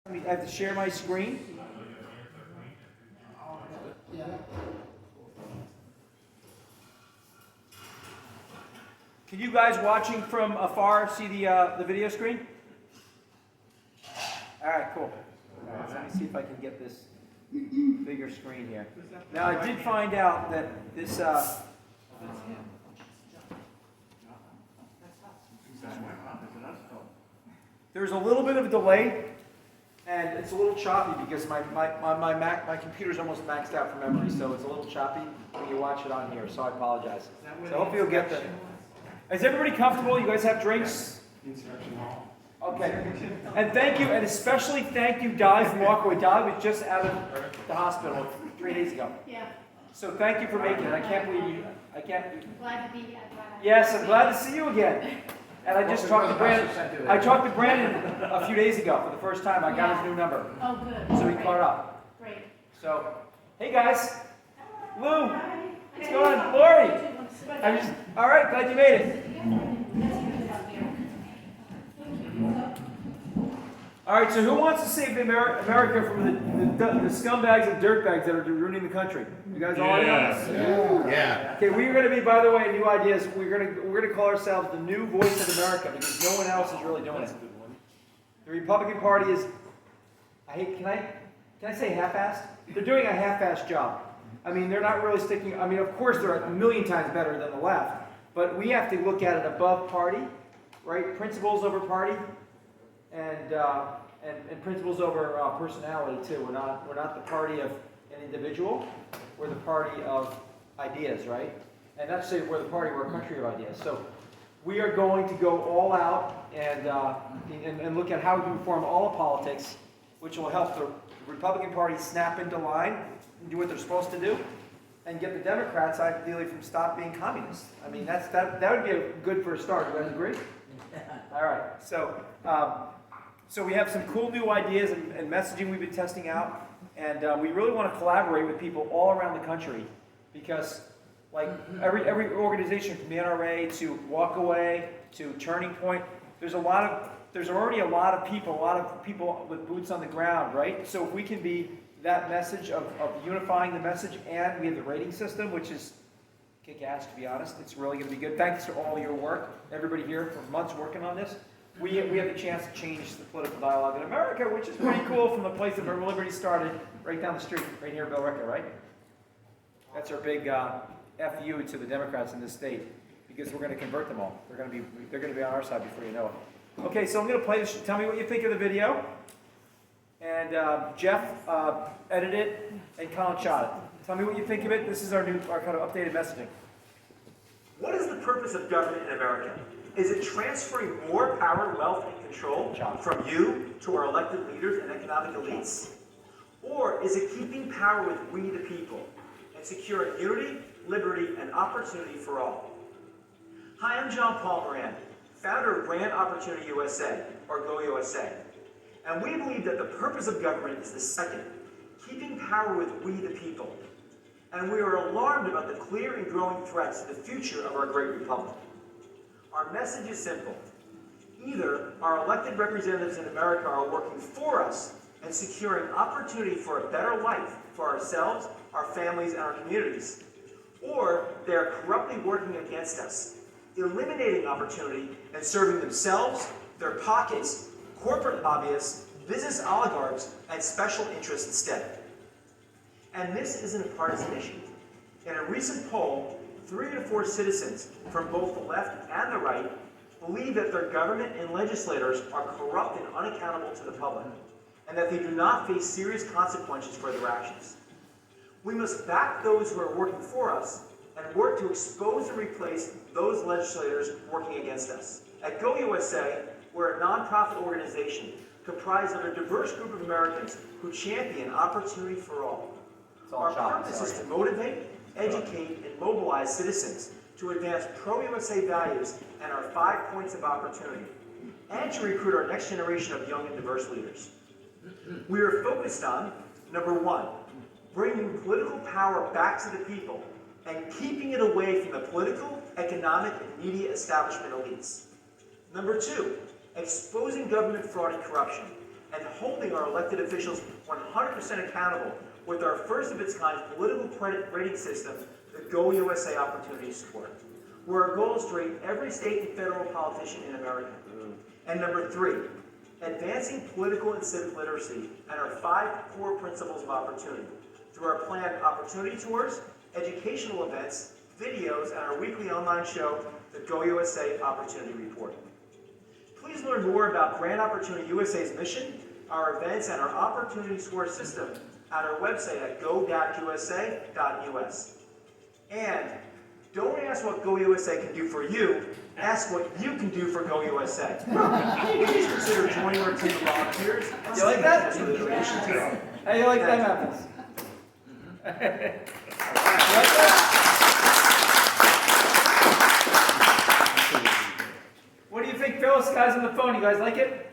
I have to share my screen. Can you guys watching from afar see the video screen? All right, cool. All right, so let me see if I can get this bigger screen here. Now, I did find out that this. There's a little bit of a delay, and it's a little choppy because my computer's almost maxed out for memory, so it's a little choppy when you watch it on here. So I apologize. So hopefully you'll get the. Is everybody comfortable? You guys have drinks? Okay. And thank you, and especially thank you, Di, from Walkaway. Di was just out of the hospital 3 days ago. Yeah. So thank you for making it. I can't believe you. I can't. Glad to be here. Yes, I'm glad to see you again. And I just talked to Brandon. I talked to Brandon a few days ago for the first time. I got his new number. Oh, good. So he caught up. Great. So, hey guys. Lou. What's going on? Lori. All right, glad you made it. All right, so who wants to save America from the scumbags and dirtbags that are ruining the country? You guys all in on this? Yeah. Okay, we're going to be, by the way, new ideas. We're going to call ourselves the new voice of America because no one else is really doing it. The Republican Party is, can I say half-assed? They're doing a half-assed job. I mean, they're not really sticking. I mean, of course, they're a million times better than the left, but we have to look at it above party, right? Principles over party, and principles over personality too. We're not the party of an individual. We're the party of ideas, right? And that's say we're the party, we're a country of ideas. So we are going to go all out and look at how we can reform all of politics, which will help the Republican Party snap into line and do what they're supposed to do, and get the Democrats ideally from stop being communists. I mean, that would be a good for a start. Do you guys agree? All right. So we have some cool new ideas and messaging we've been testing out, and we really want to collaborate with people all around the country because, like every organization from the NRA to Walkaway to Turning Point, there's already a lot of people with boots on the ground, right? So if we can be that message of unifying the message, and we have the rating system, which is kick-ass, to be honest. It's really going to be good. Thanks for all your work, everybody here for months working on this. We have the chance to change the political dialogue in America, which is pretty cool from the place that Urban Liberty started, right down the street, right here in Billerica, right? That's our big FU to the Democrats in this state, because we're going to convert them all. They're going to be on our side before you know it. Okay, so I'm going to play this. Tell me what you think of the video. And Jeff edited it, and Colin shot it. Tell me what you think of it. This is our kind of updated messaging. What is the purpose of government in America? Is it transferring more power, wealth, and control from you to our elected leaders and economic elites? Or is it keeping power with we the people and securing unity, liberty, and opportunity for all? Hi, I'm John Paul Moran, founder of Brand Opportunity USA, or GOUSA. And we believe that the purpose of government is the second, keeping power with we the people. And we are alarmed about the clear and growing threats to the future of our great republic. Our message is simple. Either our elected representatives in America are working for us and securing opportunity for a better life for ourselves, our families, and our communities, or they are corruptly working against us, eliminating opportunity and serving themselves, their pockets, corporate lobbyists, business oligarchs, and special interests instead. And this isn't a partisan issue. In a recent poll, 3 to 4 citizens from both the left and the right believe that their government and legislators are corrupt and unaccountable to the public, and that they do not face serious consequences for their actions. We must back those who are working for us and work to expose and replace those legislators working against us. At GOUSA, we're a nonprofit organization comprised of a diverse group of Americans who champion opportunity for all. Our purpose is to motivate, educate, and mobilize citizens to advance pro-USA values and our 5 points of opportunity, and to recruit our next generation of young and diverse leaders. We are focused on, number 1, bringing political power back to the people and keeping it away from the political, economic, and media establishment elites. Number 2, exposing government fraud and corruption and holding our elected officials 100% accountable with our first of its kind political credit rating system, the GOUSA Opportunity Score, where our goal is to rate every state and federal politician in America. And number 3, advancing political and civic literacy and our 5 core principles of opportunity through our planned opportunity tours, educational events, videos, and our weekly online show, the GOUSA Opportunity Report. Please learn more about Grand Opportunity USA's mission, our events, and our opportunity score system at our website at go-usa.us. And don't ask what GOUSA can do for you, ask what you can do for GOUSA. Please consider joining our team of volunteers. You like that? Yeah. How you like that, Memphis? You like that? What do you think, Phyllis? Guys on the phone, you guys like it?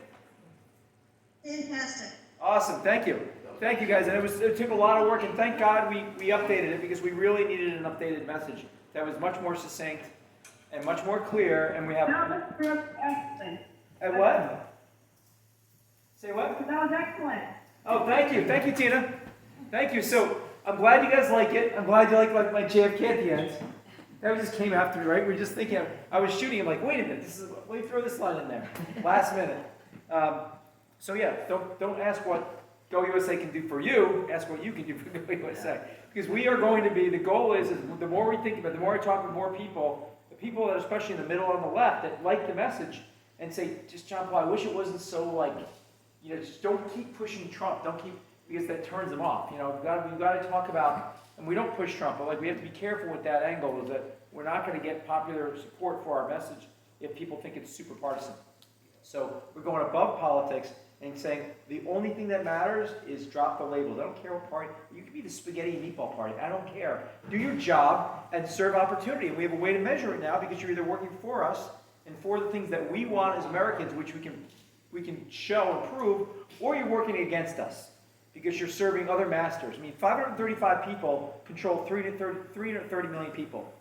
Fantastic. Awesome, thank you. Thank you guys, and it took a lot of work, and thank God we updated it, because we really needed an updated message that was much more succinct and much more clear, and we have... No, that's excellent. And what? Say what? That was excellent. Oh, thank you, Tina. Thank you. So, I'm glad you guys like it. I'm glad you like my JFK at the end. That just came after me, right? We were just thinking, I was shooting, I'm like, wait a minute, let me throw this line in there, last minute. So yeah, don't ask what GOUSA can do for you, ask what you can do for GOUSA. Because we are going to be, the goal is the more we think about it, the more I talk with more people, the people that, especially in the middle and the left, that like the message, and say, just John Paul, I wish it wasn't so like, just don't keep pushing Trump, because that turns them off. We've got to talk about, and we don't push Trump, but we have to be careful with that angle, is that we're not going to get popular support for our message if people think it's super partisan. So we're going above politics and saying the only thing that matters is drop the labels. I don't care what party. You can be the spaghetti and meatball party. I don't care. Do your job and serve opportunity. And we have a way to measure it now, because you're either working for us and for the things that we want as Americans, which we can show and prove, or you're working against us because you're serving other masters. I mean, 535 people control 330 million people.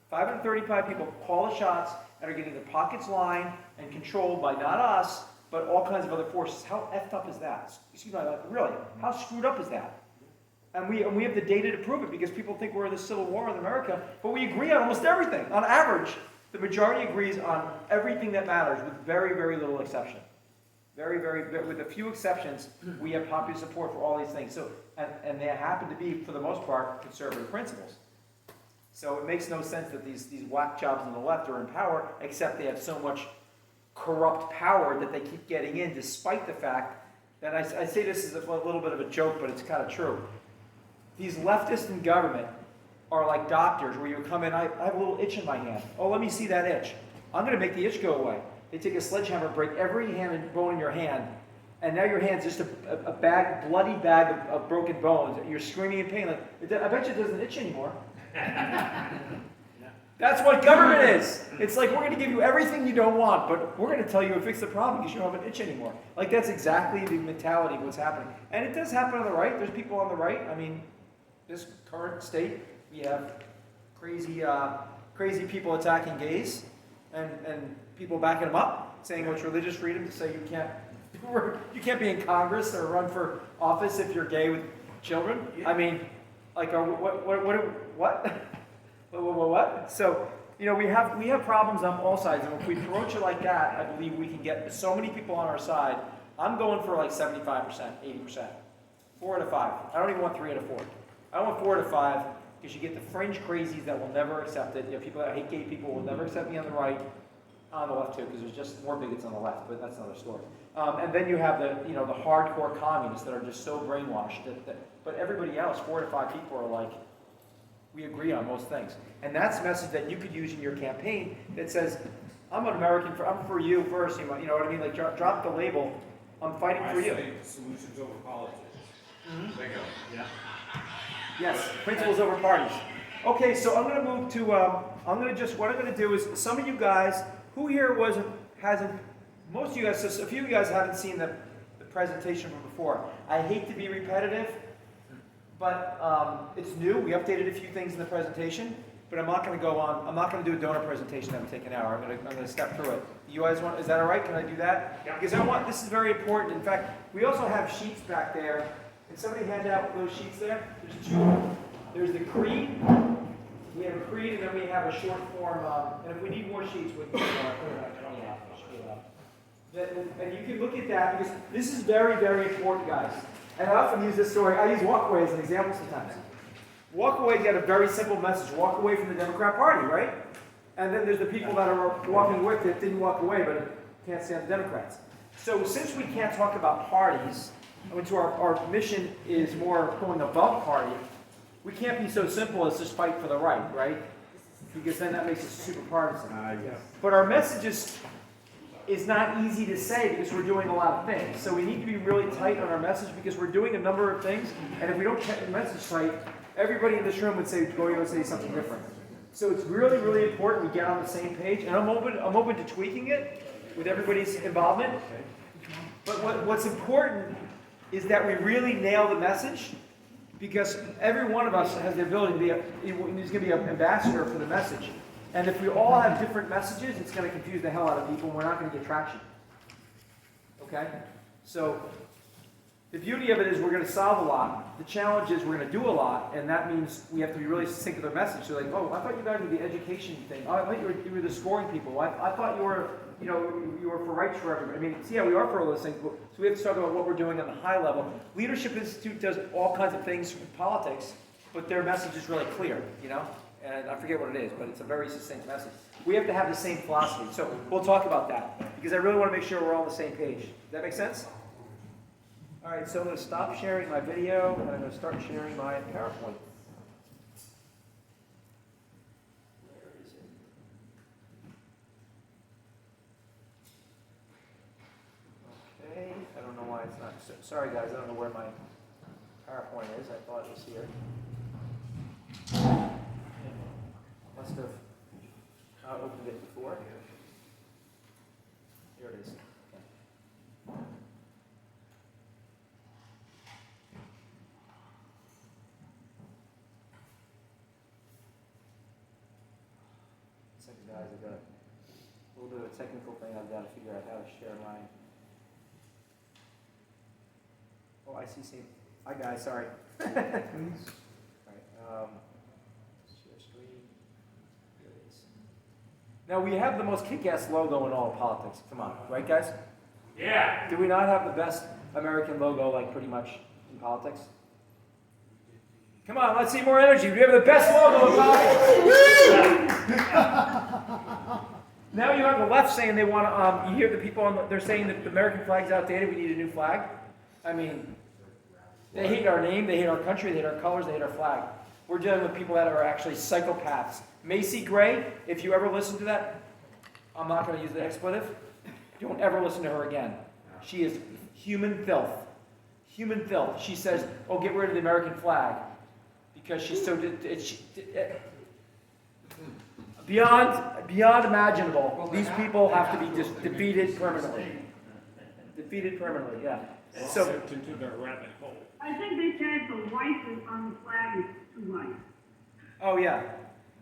535 people call the shots and are getting their pockets lined and controlled by not us, but all kinds of other forces. How effed up is that? Excuse me, really, how screwed up is that? And we have the data to prove it, because people think we're in the Civil War in America, but we agree on almost everything. On average, the majority agrees on everything that matters, with very, very little exception. With a few exceptions, we have popular support for all these things. So, and they happen to be, for the most part, conservative principles. So it makes no sense that these whack jobs on the left are in power, except they have so much corrupt power that they keep getting in, despite the fact that I say this is a little bit of a joke, but it's kind of true. These leftists in government are like doctors, where you come in, I have a little itch in my hand. Oh, let me see that itch. I'm going to make the itch go away. They take a sledgehammer, break every bone in your hand, and now your hand's just a bloody bag of broken bones. You're screaming in pain. Like, I bet you it doesn't itch anymore. That's what government is. It's like, we're going to give you everything you don't want, but we're going to tell you to fix the problem because you don't have an itch anymore. Like, that's exactly the mentality of what's happening. And it does happen on the right. There's people on the right. I mean, this current state, we have crazy people attacking gays, and people backing them up, saying it's religious freedom to say you can't be in Congress or run for office if you're gay with children. I mean, like, what? What? So, we have problems on all sides, and if we approach it like that, I believe we can get so many people on our side. I'm going for like 75%, 80%, 4 out of 5. I don't even want 3 out of 4. I want 4 out of 5, because you get the fringe crazies that will never accept it. People that hate gay people will never accept me on the right, on the left too, because there's just more bigots on the left, but that's another story. And then you have the hardcore communists that are just so brainwashed but everybody else, 4 to 5 people are like, we agree on most things. And that's a message that you could use in your campaign that says, I'm an American, I'm for you first, you know what I mean? Like, drop the label, I'm fighting for you. Solutions over politics. Mm-hmm. There you go. Yeah. Yes, principles over parties. Okay, so I'm going to move to, what I'm going to do is, some of you guys, who here most of you guys, so a few of you guys haven't seen the presentation from before. I hate to be repetitive, but it's new. We updated a few things in the presentation, but I'm not going to go on. I'm not going to do a donor presentation that would take an hour. I'm going to step through it. You guys want? Is that all right? Can I do that? Yeah. Because I want. This is very important. In fact, we also have sheets back there. Can somebody hand out those sheets there? There's two. There's the creed. We have a creed, and then we have a short form. And if we need more sheets, we can put about 20 out. And you can look at that because this is very, very important, guys. And I often use this story. I use Walkaway as an example sometimes. Walkaway get a very simple message. Walk away from the Democrat Party, right? And then there's the people that are walking with it, didn't walk away, but can't stand the Democrats. So since we can't talk about parties, which our mission is more going above party, we can't be so simple as just fight for the right? Because then that makes us super partisan. But our message is not easy to say because we're doing a lot of things. So we need to be really tight on our message because we're doing a number of things. And if we don't keep the message tight, everybody in this room would say, go and say something different. So it's really, really important we get on the same page. And I'm open to tweaking it with everybody's involvement. But what's important is that we really nail the message because every one of us has the ability to be he's going to be an ambassador for the message. And if we all have different messages, it's going to confuse the hell out of people and we're not going to get traction. Okay? So the beauty of it is we're going to solve a lot. The challenge is we're going to do a lot, and that means we have to be really succinct with our message. So like, oh, I thought you guys were the education thing. Oh, I thought you were the scoring people. I thought you were, you were for rights for everybody. I mean, yeah, we are for all those things. So we have to talk about what we're doing on the high level. Leadership Institute does all kinds of things with politics, but their message is really clear, And I forget what it is, but it's a very succinct message. We have to have the same philosophy. So we'll talk about that because I really want to make sure we're all on the same page. Does that make sense? All right, so I'm going to stop sharing my video and I'm going to start sharing my PowerPoint. Where is it? Okay, I don't know why it's not. Sorry guys, I don't know where my PowerPoint is. I thought it was here. Must have not opened it before. Here it is. Second, guys, I've got a little bit of a technical thing. I've got to figure out how to share my. Oh, I see. Same. Hi, guys. Sorry. All right. Share screen. Here it is. Now we have the most kick-ass logo in all of politics. Come on, right, guys? Yeah. Do we not have the best American logo, like pretty much in politics? Come on, let's see more energy. We have the best logo in politics. Now you have the left saying they want to. You hear the people they're saying that the American flag's outdated. We need a new flag. I mean, they hate our name, they hate our country, they hate our colors, they hate our flag. We're dealing with people that are actually psychopaths. Macy Gray, if you ever listen to that, I'm not going to use the expletive. Don't ever listen to her again. She is human filth. Human filth. She says, "Oh, get rid of the American flag," because she's so beyond imaginable. These people have to be just defeated permanently. Defeated permanently, yeah. So into the rabbit hole. I think they said the white is on the flag is too white. oh yeah,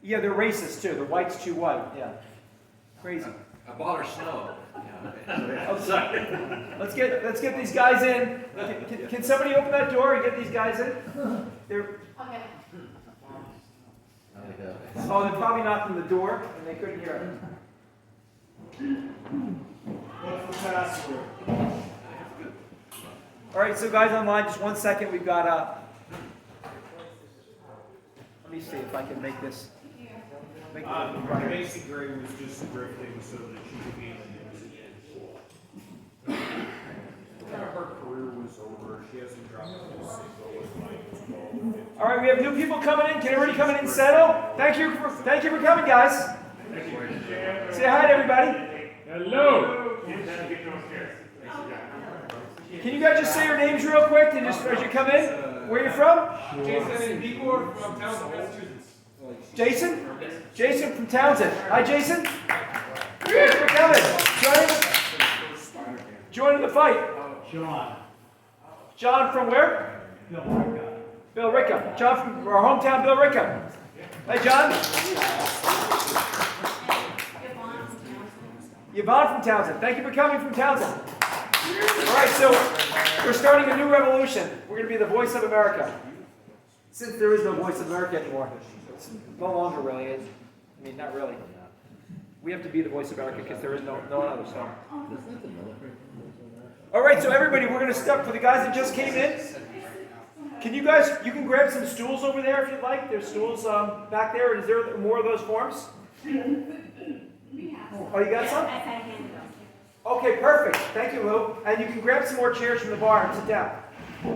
they're racist too. The white's too white. Yeah, crazy. Abolish snow. Oh, sorry. Let's get these guys in. Can somebody open that door and get these guys in? They're they're probably knocking the door and they couldn't hear it. What's the password? All right, so guys online, just 1 second. We've got let me see if I can make this. Macy Gray was just drifting so that she could be in the news again. Her career was over. She hasn't dropped a single with Mike. All right, we have new people coming in. Can everybody come in and settle? Thank you for coming, guys. Say hi to everybody. Hello. Can you guys just say your names real quick and just as you come in? Where are you from? Jason and Igor from Townsend, Massachusetts. Jason? Jason from Townsend. Hi, Jason. Thanks for coming. Joining the fight. John from where? Bill Rickham. John from our hometown, Bill Rickham. Hi, John. Yvonne from Townsend. Thank you for coming from Townsend. All right, so we're starting a new revolution. We're going to be the voice of America. Since there is no voice of America anymore, it's no longer really is. I mean, not really. We have to be the voice of America because there is no other. So. All right, so everybody, we're going to start for the guys that just came in. Can you guys, you can grab some stools over there if you'd like. There's stools back there. Is there more of those forms? Oh, you got some? Okay, perfect. Thank you, Lou. And you can grab some more chairs from the bar and sit down.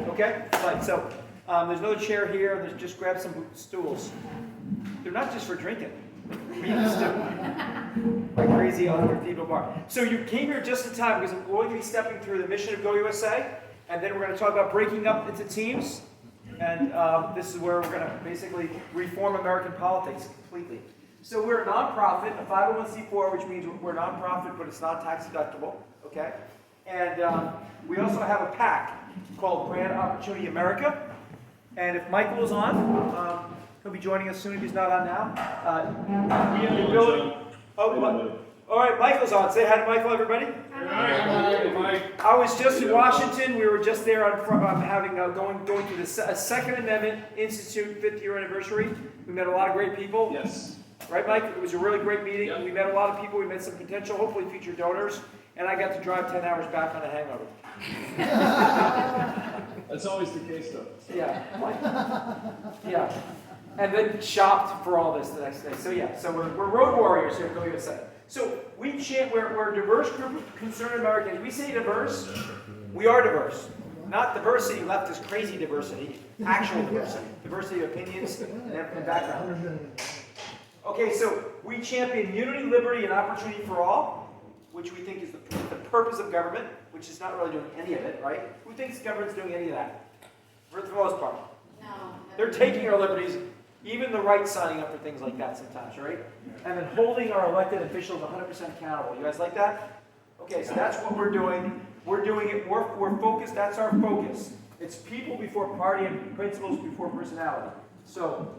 Okay? Right, so there's another chair here. There's just grab some stools. They're not just for drinking. We used to. Like crazy on the cathedral bar. So you came here just in time because we're going to be stepping through the mission of Go USA, and then we're going to talk about breaking up into teams. And this is where we're going to basically reform American politics completely. So we're a nonprofit, a 501c4, which means we're a nonprofit, but it's not tax deductible, okay? And we also have a PAC called Grand Opportunity America. And if Michael is on, he'll be joining us soon if he's not on now. We have the ability. Oh, all right, Michael's on. Say hi to Michael, everybody. Hi, Mike. I was just in Washington. We were just there on having going through the Second Amendment Institute 5th year anniversary. We met a lot of great people. Yes. Right, Mike? It was a really great meeting. Yep. We met a lot of people. We met some potential, hopefully future donors. And I got to drive 10 hours back on a hangover. That's always the case, though. Yeah. Yeah. And then shopped for all this the next day. So yeah, so we're road warriors here at Go USA. So we're a diverse group of concerned Americans. We say diverse, we are diverse. Not diversity, leftist crazy diversity, actual diversity. Diversity of opinions and background. Okay, so we champion unity, liberty, and opportunity for all, which we think is the purpose of government, which is not really doing any of it, right? Who thinks government's doing any of that? For the most part. No. They're taking our liberties, even the right signing up for things like that sometimes, right? And then holding our elected officials 100% accountable. You guys like that? Okay, so that's what we're doing. We're doing it, we're focused, that's our focus. It's people before party and principles before personality. So,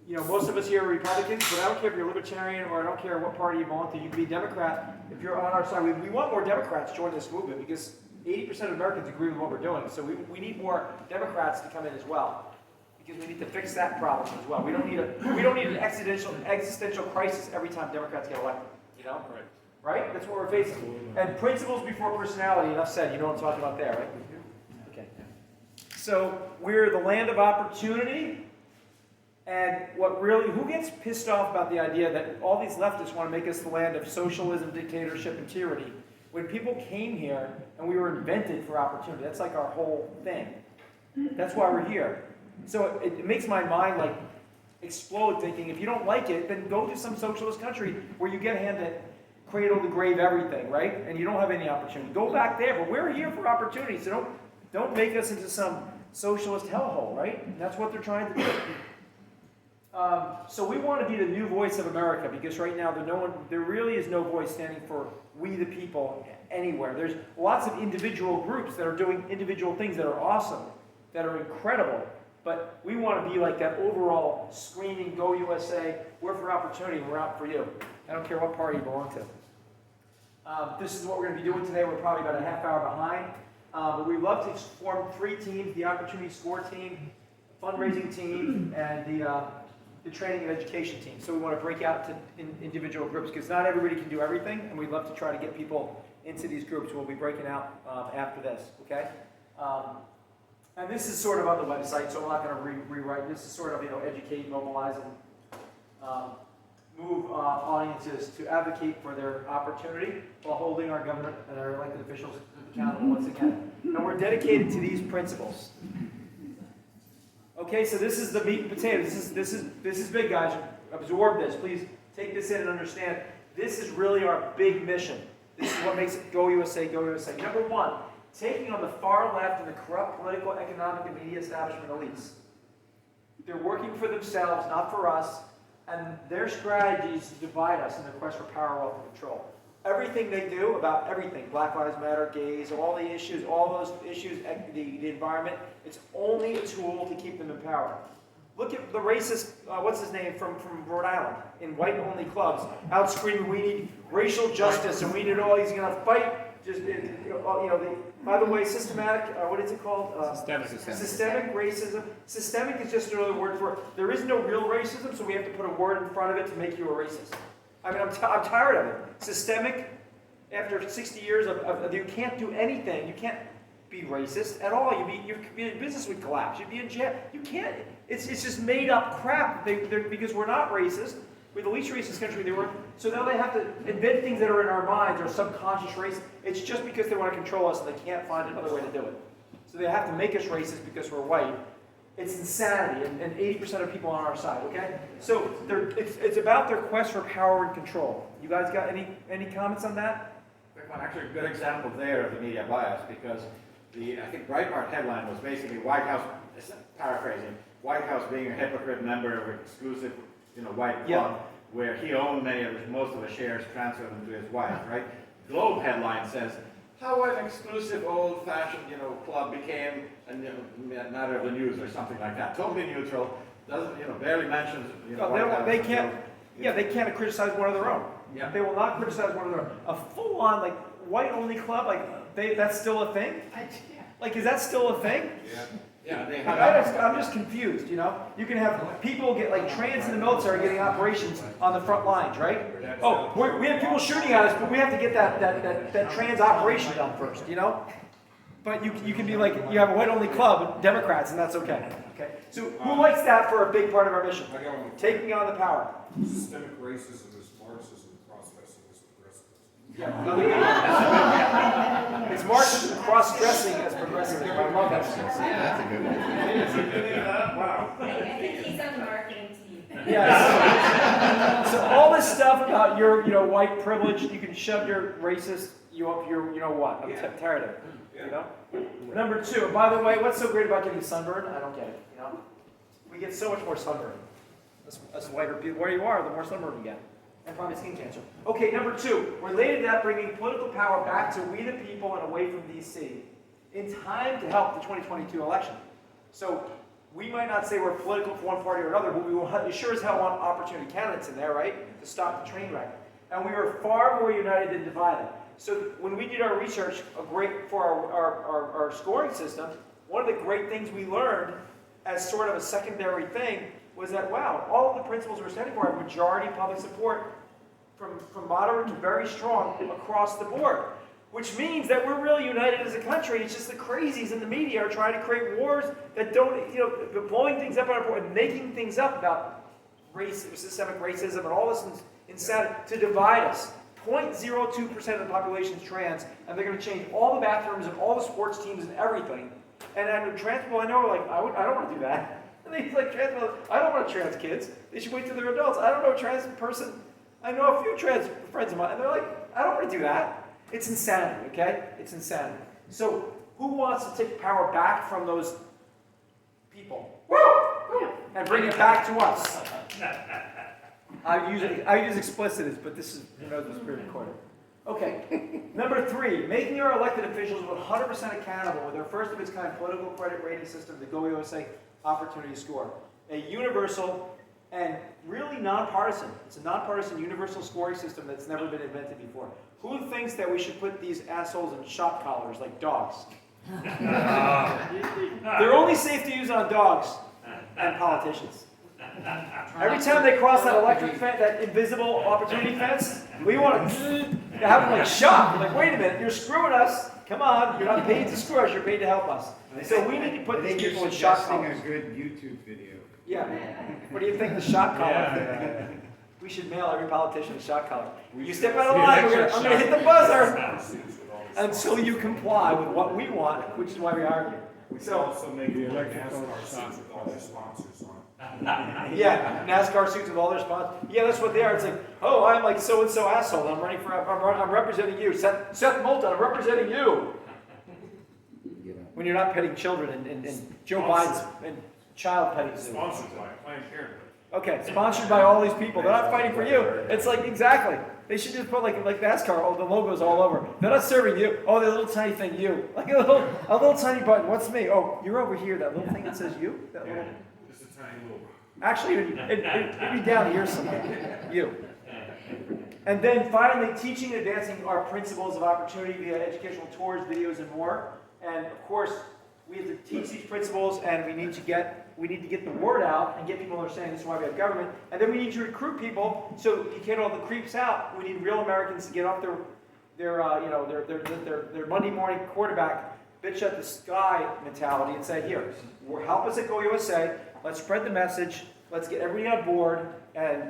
you know, most of us here are Republicans, but I don't care if you're Libertarian or I don't care what party you belong to. You can be Democrat if you're on our side. We want more Democrats to join this movement because 80% of Americans agree with what we're doing. So we need more Democrats to come in as well because we need to fix that problem as well. We don't need an existential crisis every time Democrats get elected. You know, right? That's what we're facing. And principles before personality. Enough said. You know what I'm talking about there, right? Okay. So we're the land of opportunity. And who gets pissed off about the idea that all these leftists want to make us the land of socialism, dictatorship, and tyranny? When people came here and we were invented for opportunity, that's like our whole thing. That's why we're here. So it makes my mind like explode thinking, if you don't like it, then go to some socialist country where you get handed cradle to grave everything, right? And you don't have any opportunity. Go back there, but we're here for opportunity, so don't make us into some socialist hellhole, right? And that's what they're trying to do. So we want to be the new voice of America because right now there really is no voice standing for we the people anywhere. There's lots of individual groups that are doing individual things that are awesome, that are incredible, but we want to be like that overall screaming Go USA, we're for opportunity, we're out for you. I don't care what party you belong to. This is what we're going to be doing today. We're probably about a half hour behind, but we'd love to form 3 teams, the Opportunity Score team, fundraising team, and the training and education team. So we want to break out to individual groups because not everybody can do everything, and we'd love to try to get people into these groups. We'll be breaking out after this, okay? And this is sort of on the website, so I'm not going to rewrite. This is sort of, educate, mobilize, and move audiences to advocate for their opportunity while holding our government and our elected officials accountable once again. And we're dedicated to these principles. Okay, so this is the meat and potatoes. This is big, guys. Absorb this. Please take this in and understand. This is really our big mission. This is what makes it Go USA, Go USA. Number 1, taking on the far left and the corrupt political, economic, and media establishment elites. They're working for themselves, not for us, and their strategy is to divide us in their quest for power, wealth, and control. Everything they do about everything, Black Lives Matter, gays, all those issues, the environment, it's only a tool to keep them in power. Look at the racist, what's his name, from Rhode Island, in white-only clubs, out screaming, we need racial justice, and we need all, he's gonna fight, just, by the way, systematic, what is it called? Systemic racism. Systemic is just another word for, there is no real racism, so we have to put a word in front of it to make you a racist. I mean, I'm tired of it. Systemic, after 60 years of you can't do anything, you can't be racist at all. Your business would collapse. You'd be in jail. You can't. It's just made up crap. Because we're not racist. We're the least racist country in the world. So now they have to invent things that are in our minds or subconscious race. It's just because they want to control us and they can't find another way to do it. So they have to make us racist because we're white. It's insanity, and 80% of people on our side. Okay. So it's about their quest for power and control. You guys got any comments on that? Actually, a good example there of the media bias, because I think Breitbart headline was basically White House, paraphrasing, White House being a hypocrite member of an exclusive, white club, where he owned most of the shares, transferred them to his wife, right? Globe headline says, how an exclusive, old-fashioned, club became a matter of the news or something like that. Totally neutral, doesn't, barely mentions, they can't criticize one of their own. Yeah. They will not criticize one of their own. A full-on, white-only club, that's still a thing? Is that still a thing? Yeah, they I'm just confused, You can have people get, trans in the military getting operations on the front lines, right? Oh, we have people shooting at us, but we have to get that trans operation done first, But you can be you have a white-only club, Democrats, and that's okay. Okay. So who likes that for a big part of our mission? Taking on the power. Systemic racism is Marxism, cross-dressing is progressivism. It's Marxism cross-dressing as progressivism. I love that. That's a good one. Wow. I think he's on the marketing team. Yes. So all this stuff about your, white privilege, you can shove your racist, up your, what? I'm tired of it. Number 2. By the way, what's so great about getting sunburned? I don't get it. We get so much more sunburn. As whiter people, where you are, the more sunburn you get. And probably skin cancer. Okay, number 2. Related to that, bringing political power back to we the people and away from D.C. in time to help the 2022 election. So we might not say we're political for one party or another, but we will sure as hell want opportunity candidates in there, right? To stop the train wreck. And we are far more united than divided. So when we did our research for our scoring system, one of the great things we learned as sort of a secondary thing was that, wow, all of the principles we're standing for have majority public support from moderate to very strong across the board. Which means that we're really united as a country. It's just the crazies in the media are trying to create wars that don't, blowing things up on our board and making things up about systemic racism and all this insanity to divide us. 0.02% of the population is trans, and they're going to change all the bathrooms and all the sports teams and everything. And trans people I know are I don't want to do that. And they trans people, I don't want trans kids. They should wait till they're adults. I don't know a trans person. I know a few trans friends of mine, and they're I don't want to do that. It's insanity, okay? It's insanity. So who wants to take power back from those people? And bring it back to us? I use explicitives, but this is, this is pre-recorded. Okay, number 3, making our elected officials 100% accountable with their first of its kind political credit rating system, the GOUSA Opportunity Score. A universal and really nonpartisan. It's a nonpartisan universal scoring system that's never been invented before. Who thinks that we should put these assholes in shock collars like dogs? They're only safe to use on dogs and politicians. Every time they cross that electric fence, that invisible opportunity fence, we want to have them shocked. Wait a minute, you're screwing us. Come on, you're not paid to screw us, you're paid to help us. So we need to put these people in shock collars. a good YouTube video. Yeah. What do you think the shock collar? We should mail every politician a shock collar. You step out of line, I'm going to hit the buzzer until you comply with what we want, which is why we argue. We can also make the NASCAR suits with all their sponsors on. Yeah, NASCAR suits with all their sponsors. Yeah, that's what they are. It's oh, I'm so-and-so asshole. I'm representing you. Seth Moulton, I'm representing you. When you're not petting children in Joe Biden's child petting zoo. Sponsored by Planned Parenthood. Okay, sponsored by all these people. They're not fighting for you. It's exactly. They should just put like NASCAR, the logos all over. They're not serving you. Oh, the little tiny thing, you. A little tiny button. What's me? Oh, you're over here. That little thing that says you. That little. Just a tiny little. Actually, it'd be down here somewhere. You. And then finally, teaching and advancing our principles of opportunity via educational tours, videos, and more. And of course, we have to teach these principles, and we need to get the word out and get people understanding this is why we have government. And then we need to recruit people so you get all the creeps out. We need real Americans to get off their Monday morning quarterback bitch at the sky mentality and say, here, help us at GOUSA. Let's spread the message. Let's get everybody on board. And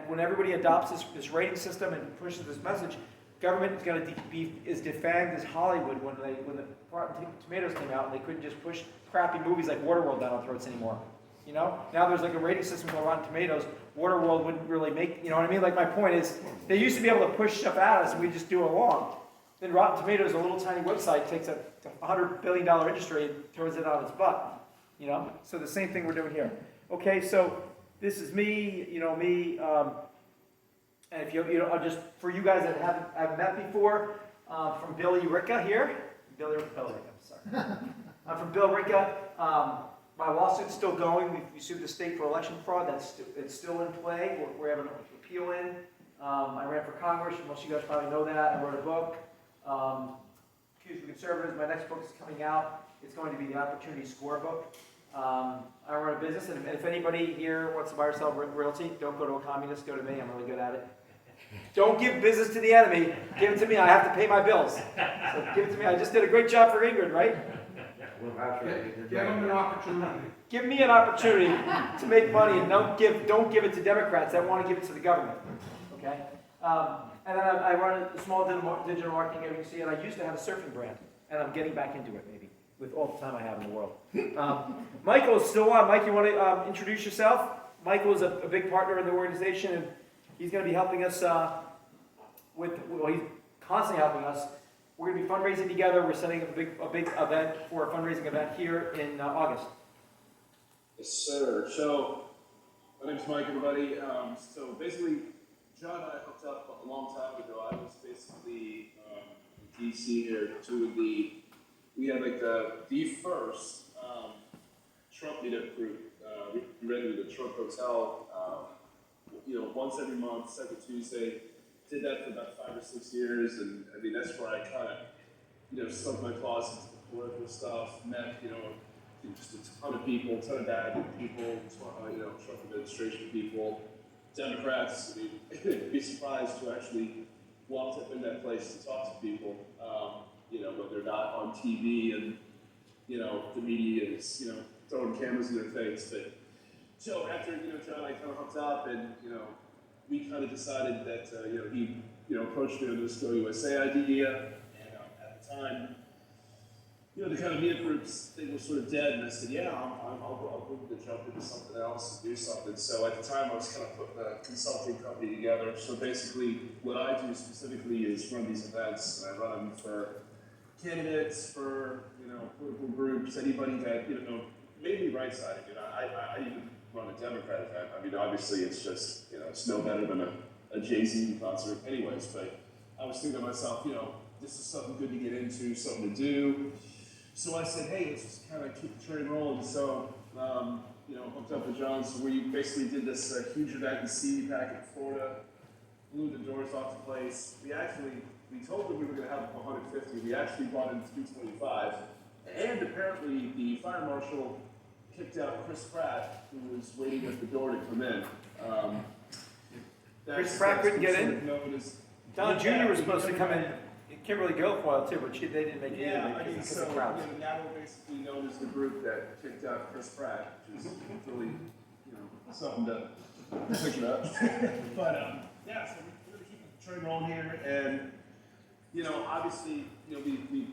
when everybody adopts this rating system and pushes this message, government is going to be as defanged as Hollywood when the Rotten Tomatoes came out and they couldn't just push crappy movies like Waterworld down our throats anymore. You know, now there's like a rating system called Rotten Tomatoes. Waterworld wouldn't really make, you know what I mean? Like my point is, they used to be able to push stuff at us and we just do it along. Then Rotten Tomatoes, a little tiny website, takes a $100 billion industry and throws it on its butt. You know, so the same thing we're doing here. Okay, so this is me, and if I'll just, for you guys that haven't met before, from Billy Ricca here. Bill Ricca, sorry. I'm from Bill Ricca. My lawsuit's still going. We sued the state for election fraud. It's still in play. We're having an appeal in. I ran for Congress. Most of you guys probably know that. I wrote a book. Accused of Conservatives. My next book is coming out. It's going to be the Opportunity Score book. I run a business, and if anybody here wants to buy or sell realty, don't go to a communist. Go to me. I'm really good at it. Don't give business to the enemy. Give it to me. I have to pay my bills. So give it to me. I just did a great job for Ingrid, right? Give them an opportunity. Give me an opportunity to make money, and don't give it to Democrats that want to give it to the government. Okay? And then I run a small digital marketing agency, and I used to have a surfing brand, and I'm getting back into it maybe with all the time I have in the world. Michael is still on. Mike, you want to introduce yourself? Michael is a big partner in the organization, and he's going to be helping us he's constantly helping us. We're going to be fundraising together. We're setting up a big event for a fundraising event here in August. Yes, sir. So, my name's Mike, everybody. So basically, John and I hooked up a long time ago. I was basically in DC here we had like the first Trump meetup group. We rented the Trump Hotel, once every month, second Tuesday. Did that for about 5 or 6 years, and I mean that's where I kind of, sunk my claws into the political stuff. Met, just a ton of people, a ton of bad people, Trump administration people, Democrats. I mean, you'd be surprised to actually walk up in that place to talk to people, when they're not on TV and, the media is, throwing cameras in their face. But so after, John and I kind of hooked up and, we kind of decided that, he, approached me on this GOUSA idea. And at the time, the kind of media groups, they were sort of dead. And I said, yeah, I'll move to jump into something else and do something. So at the time, I was kind of putting a consulting company together. So basically, what I do specifically is run these events. And I run them for candidates, for, political groups, anybody that, maybe right-sided. I even run a Democrat event. I mean, obviously, it's just, it's no better than a Jay-Z concert anyways. But I was thinking to myself, this is something good to get into, something to do. So I said, hey, let's just kind of keep the train rolling. So, hooked up with John. So we basically did this huge event in CPAC in Florida, blew the doors off the place. We told them we were going to have 150. We actually brought in 225. And apparently the fire marshal kicked out Chris Pratt, who was waiting at the door to come in. Chris Pratt couldn't get in? Don Jr. was supposed to come in. Kimberly Guilfoyle too, but they didn't make it in because of crowds. Now we're basically known as the group that kicked out Chris Pratt, which is really, something to think about. But so we're going to keep the train rolling here, and obviously,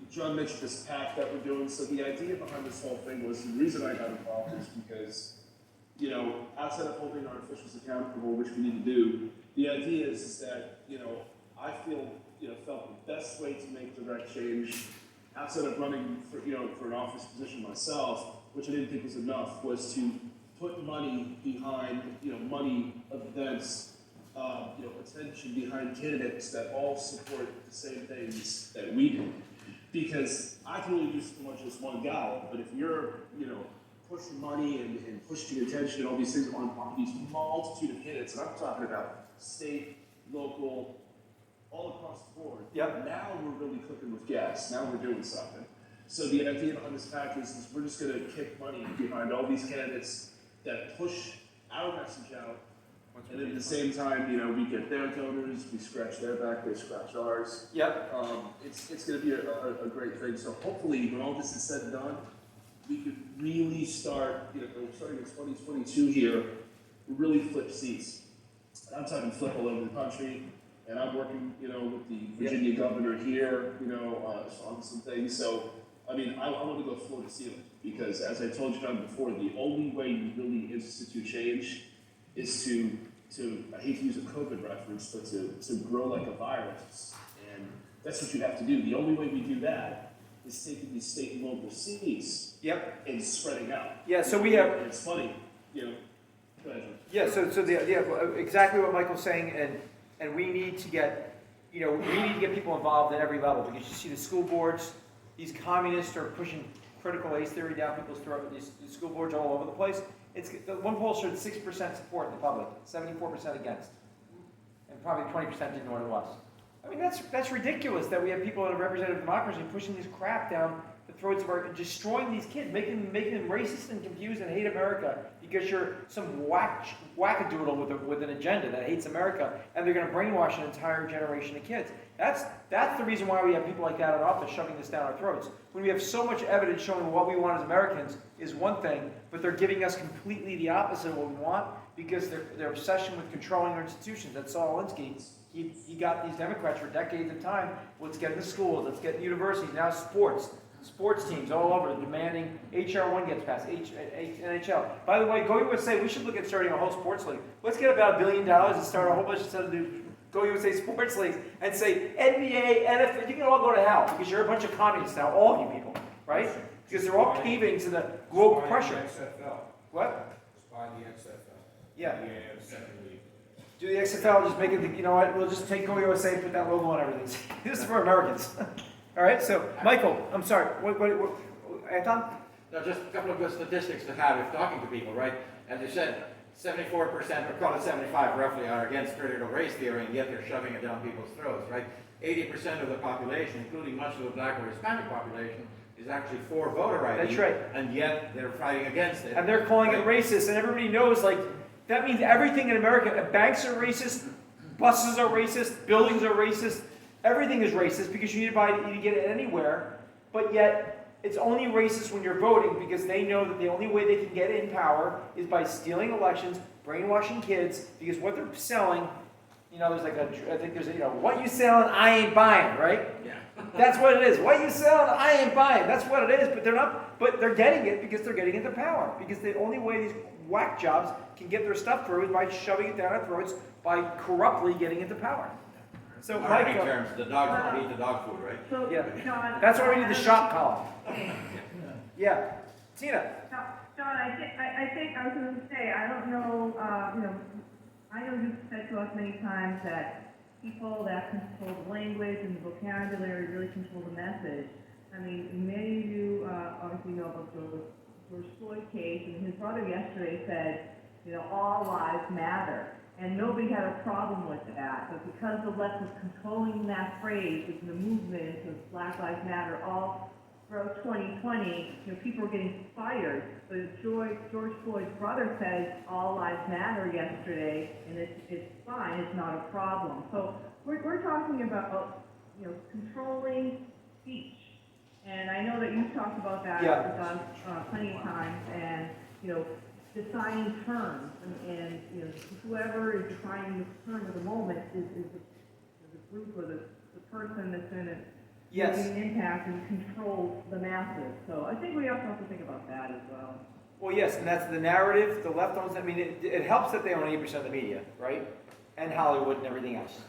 John mentioned this pact that we're doing. So the idea behind this whole thing was, the reason I got involved is because, outside of holding our officials accountable, which we need to do, the idea is that, I felt the best way to make direct change, outside of running for an office position myself, which I didn't think was enough, was to put money behind, money, events, attention behind candidates that all support the same things that we do. Because I can only do so much as one guy, but if you're, push for money and push to your attention and all these things on these multitude of candidates. And I'm talking about state, local, all across the board. Yep. Now we're really cooking with gas. Now we're doing something. So the idea behind this pack is we're just going to kick money behind all these candidates that push our message out. And then at the same time, you know, we get their donors, we scratch their back, they scratch ours. Yep. It's going to be a great thing. So hopefully, when all this is said and done, we could really start, you know, starting in 2022 here, really flip seats. And I'm talking flip all over the country, and I'm working, you know, with the Virginia governor here, you know, on some things. So, I mean, I want to go floor to ceiling because, as I told you before, the only way you really institute change is to I hate to use a COVID reference, but to grow like a virus. And that's what you have to do. The only way we do that is taking these state and local seeds and spreading out. Yeah, so we have. And it's funny, you know. Go ahead. Yeah, so exactly what Michael's saying, and we need to get, you know, we need to get people involved at every level because you see the school boards, these communists are pushing critical race theory down people's throat. These school boards all over the place. The one poll showed 6% support in the public, 74% against, and probably 20% didn't know what it was. I mean, that's ridiculous that we have people in a representative democracy pushing this crap down the throats of our, destroying these kids, making them racist and confused and hate America because you're some wackadoodle with an agenda that hates America, and they're going to brainwash an entire generation of kids. That's the reason why we have people like that in office shoving this down our throats. When we have so much evidence showing what we want as Americans is one thing, but they're giving us completely the opposite of what we want because their obsession with controlling our institutions. That's Saul Alinsky. He got these Democrats for decades of time. Let's get into schools. Let's get into universities. Now sports teams all over demanding HR 1 gets passed, NHL. By the way, Go USA, we should look at starting a whole sports league. Let's get about $1 billion and start a whole bunch of new Go USA sports leagues and say NBA, NFL, you can all go to hell because you're a bunch of communists now, all of you people, right? Because they're all caving to the global pressure. XFL. What? It's by the XFL. Yeah. The second league. Do the XFL, just make it, you know what, we'll just take Go USA and put that logo on everything. This is for Americans. All right, so, Michael, I'm sorry, what Anton? No, just a couple of good statistics to have if talking to people, right? As you said, 74%, or call it 75 roughly, are against critical race theory, and yet they're shoving it down people's throats, right? 80% of the population, including much of the black or Hispanic population, is actually for voter ID. That's right. And yet they're fighting against it. And they're calling it racist, and everybody knows, like, that means everything in America, banks are racist, buses are racist, buildings are racist, everything is racist because you need to get it anywhere, but yet it's only racist when you're voting because they know that the only way they can get in power is by stealing elections, brainwashing kids, because what they're selling, you know, I think there's what you selling, I ain't buying, right? Yeah. That's what it is. What you selling, I ain't buying. That's what it is, but they're getting it because they're getting into power. Because the only way these whack jobs can get their stuff through is by shoving it down our throats, by corruptly getting into power. So, Marketing terms, the dogs don't eat the dog food, right? So, Yeah. John. That's why we need the shop column. Yeah. Tina. John, I think I was going to say, I don't know, I know you've said to us many times that people that control the language and the vocabulary really control the message. I mean, many of you obviously know about George Floyd case, and his brother yesterday said, all lives matter. And nobody had a problem with that, but because the left was controlling that phrase within the movement of Black Lives Matter all throughout 2020, people were getting fired. But George Floyd's brother says all lives matter yesterday, and it's fine, it's not a problem. So we're talking about controlling speech, and I know that you've talked about that with us plenty of times, and defining terms, and whoever is defining the term of the moment is the group or the person that's going to make an impact and control the masses. So I think we also have to think about that as well. Well, yes, and that's the narrative. The left owns. I mean, it helps that they own 80% of the media, right? And Hollywood and everything else.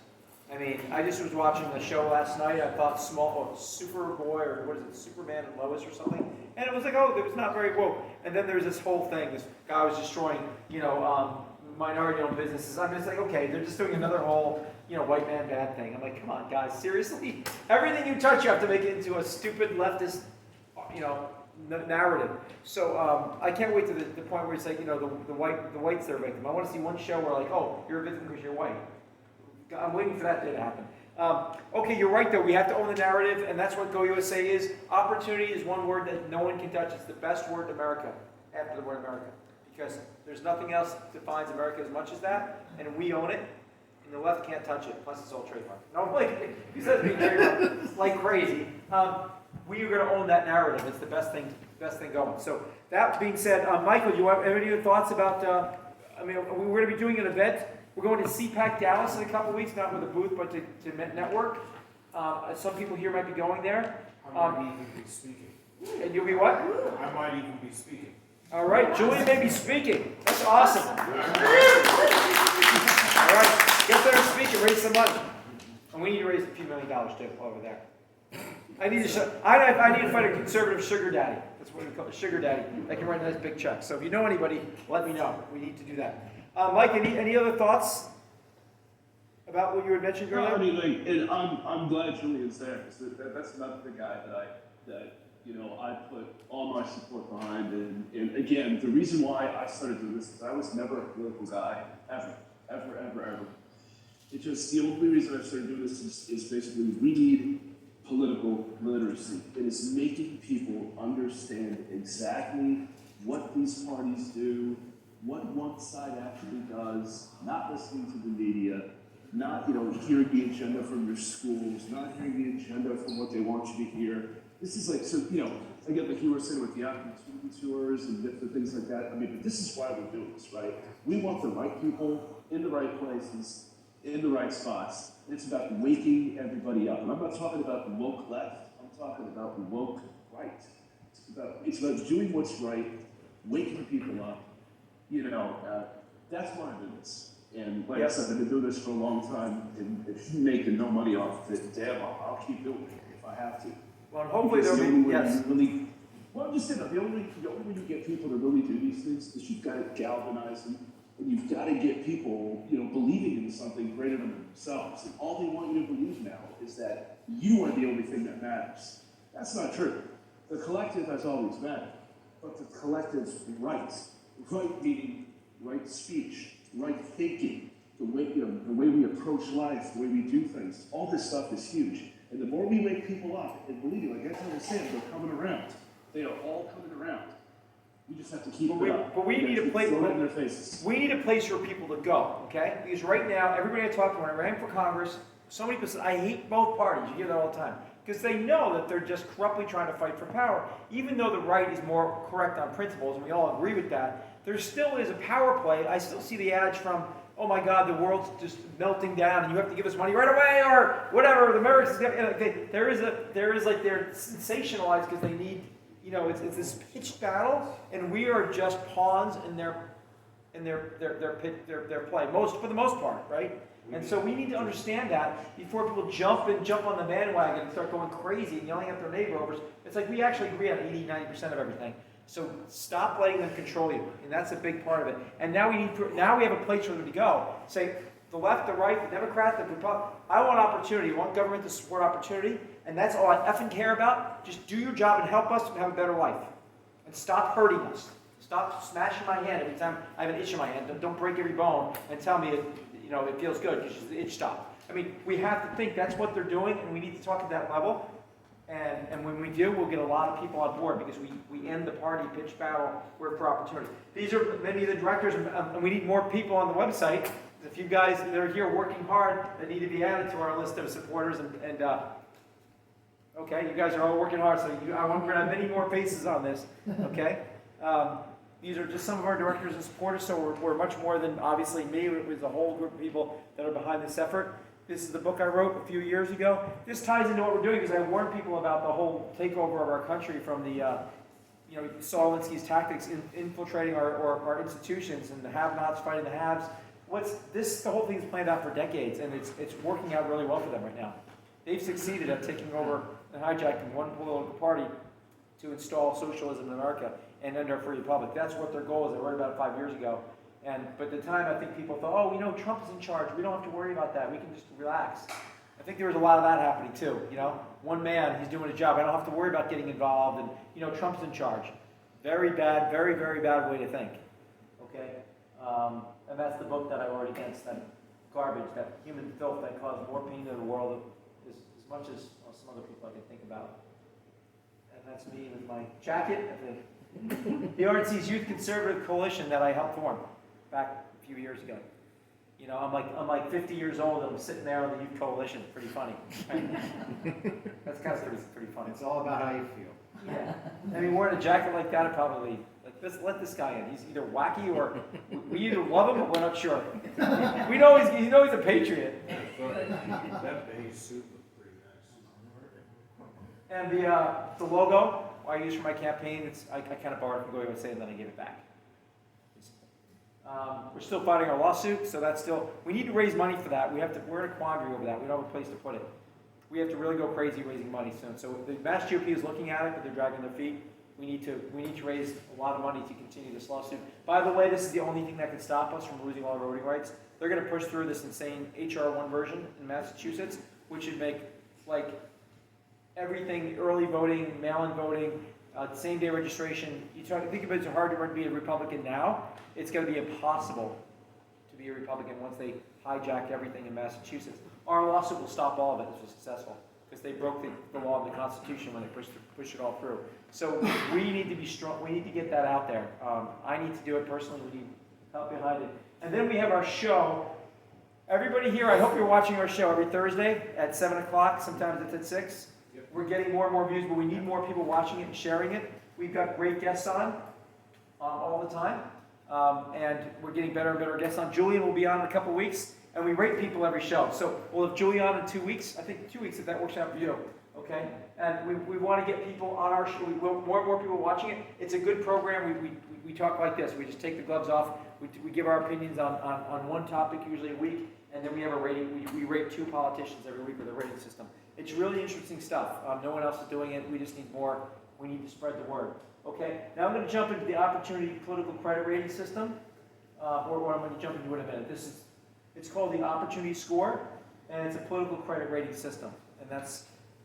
I mean, I just was watching the show last night. I thought Superboy, or what is it, Superman and Lois or something. And it was like, it was not very woke. And then there's this whole thing. This guy was destroying, minority-owned businesses. I'm just like, okay, they're just doing another whole, white man bad thing. I'm like, come on, guys, seriously? Everything you touch, you have to make it into a stupid leftist, narrative. So I can't wait to the point where it's like, the whites are a victim. I want to see one show where like, oh, you're a victim because you're white. I'm waiting for that day to happen. Okay, you're right though. We have to own the narrative, and that's what GOUSA is. Opportunity is one word that no one can touch. It's the best word in America after the word America, because there's nothing else that defines America as much as that, and we own it. And the left can't touch it. Plus, it's all trademark. No, like he says, being trademark like crazy. We are going to own that narrative. It's the best thing going. So that being said, Michael, do you have any other thoughts about? We're going to be doing an event. We're going to CPAC Dallas in a couple of weeks, not with a booth, but to network. Some people here might be going there. I might even be speaking. And you'll be what? I might even be speaking. All right, Julie may be speaking. That's awesome. All right, get there and speak and raise some money. And we need to raise a few $1 million too over there. I need to find a conservative sugar daddy. That's what we call a sugar daddy. That can write a nice big check. So if you know anybody, let me know. We need to do that. Mike, any other thoughts about what you had mentioned No, earlier? I mean, and I'm glad Julian's there, because that's not the guy that I put all my support behind. And again, the reason why I started doing this is I was never a political guy, ever. It's just the only reason I started doing this is basically we need political literacy. It is making people understand exactly what these parties do, what one side actually does, not listening to the media, not hearing the agenda from your schools, not hearing the agenda from what they want you to hear. This is like, so, again, like you were saying with the opportunity tours and different things like that. I mean, but this is why we're doing this, right? We want the right people in the right places, in the right spots. It's about waking everybody up. And I'm not talking about the woke left. I'm talking about the woke right. It's about doing what's right, waking people up. That's why I do this. And like I said, I've been doing this for a long time, and if you make no money off of it, damn, I'll keep doing it if I have to. Well, and hopefully Because there'll be, yes. I'm just saying that the only way you get people to really do these things is you've got to galvanize them, and you've got to get people, believing in something greater than themselves. And all they want you to believe now is that you are the only thing that matters. That's not true. The collective has always mattered, but the collective's right meaning right speech, right thinking, the way we approach life, the way we do things. All this stuff is huge. And the more we wake people up, and believe me, like I was saying, they're coming around. They are all coming around. We just have to keep it up. But we need a place. Throw it in their faces. We need a place for people to go. Okay? Because right now, everybody I talk to when I ran for Congress, so many people said, I hate both parties. You hear that all the time. Because they know that they're just corruptly trying to fight for power. Even though the right is more correct on principles, and we all agree with that, there still is a power play. I still see the adage from, oh my God, the world's just melting down, and you have to give us money right away, or whatever. The Americans, they're sensationalized because they need, it's this pitched battle, and we are just pawns in their play. For the most part, right? And so we need to understand that before people jump on the bandwagon and start going crazy and yelling at their neighbor over. It's like we actually agree on 80-90% of everything. So stop letting them control you, and that's a big part of it. And now we have a place for them to go. Say the left, the right, the Democrat, the Republican. I want opportunity. I want government to support opportunity, and that's all I effing care about. Just do your job and help us have a better life, and stop hurting us. Stop smashing my hand every time I have an itch in my hand. Don't break every bone and tell me it feels good. The itch stop. I mean, we have to think that's what they're doing, and we need to talk at that level. And when we do, we'll get a lot of people on board because we end the party pitch battle for opportunity. These are many of the directors, and we need more people on the website. A few guys that are here working hard that need to be added to our list of supporters. Okay, you guys are all working hard, so I want to have many more faces on this. Okay, these are just some of our directors and supporters, so we're much more than obviously me. It was a whole group of people that are behind this effort. This is the book I wrote a few years ago. This ties into what we're doing because I warned people about the whole takeover of our country from the, Saul Alinsky's tactics infiltrating our institutions and the have-nots fighting the haves. The whole thing's planned out for decades, and it's working out really well for them right now. They've succeeded at taking over and hijacking one political party to install socialism in America and end our free republic. That's what their goal is. I wrote about it 5 years ago. But at the time, I think people thought, Trump is in charge. We don't have to worry about that. We can just relax. think there was a lot of that happening too, you know? One man, he's doing a job, I don't have to worry about getting involved, and, you know, Trump's in charge. Very bad, very, very bad way to think, okay? And that's the book that I wrote against, that garbage, that human filth that caused more pain to the world as much as some other people I can think about. And that's me with my jacket of the RNC's Youth Conservative Coalition that I helped form back a few years ago. You know, I'm like 50 years old and I'm sitting there on the Youth Coalition. Pretty funny. That's kind of pretty funny. It's all about how you feel. Yeah. I mean, wearing a jacket like that, I'd probably let this guy in. He's either wacky or we either love him or we're not sure. We know he's a patriot. That beige suit looked pretty nice. And the logo I use for my campaign, I kind of borrowed it from GOUSA and then I gave it back. We're still fighting our lawsuit, so that's still, we need to raise money for that. We're in a quandary over that. We don't have a place to put it. We have to really go crazy raising money soon. So the Mass GOP is looking at it, but they're dragging their feet. We need to raise a lot of money to continue this lawsuit. By the way, this is the only thing that can stop us from losing all our voting rights. They're going to push through this insane HR 1 version in Massachusetts, which would make like everything, early voting, mail-in voting, same-day registration. You try to think of it as hard to be a Republican now. It's going to be impossible to be a Republican once they hijack everything in Massachusetts. Our lawsuit will stop all of it if it's successful, because they broke the law and the Constitution when they pushed it all through. So we need to be strong. We need to get that out there. I need to do it personally. We need help behind it. And then we have our show. Everybody here, I hope you're watching our show every Thursday at 7 o'clock. Sometimes it's at 6. Yep. We're getting more and more views, but we need more people watching it and sharing it. We've got great guests on all the time. And we're getting better and better guests on. Julian will be on in a couple weeks, and we rate people every show. So we'll have Julian on in 2 weeks. I think 2 weeks if that works out for you. Okay? And we want to get people on our show. We want more and more people watching it. It's a good program. We talk like this. We just take the gloves off. We give our opinions on one topic usually a week, and then we have a rating. We rate 2 politicians every week with a rating system. It's really interesting stuff. No one else is doing it. We just need more. We need to spread the word. Okay, now I'm going to jump into the Opportunity Political Credit Rating System, or I'm going to jump into it in a minute. It's called the Opportunity Score, and it's a political credit rating system. And that's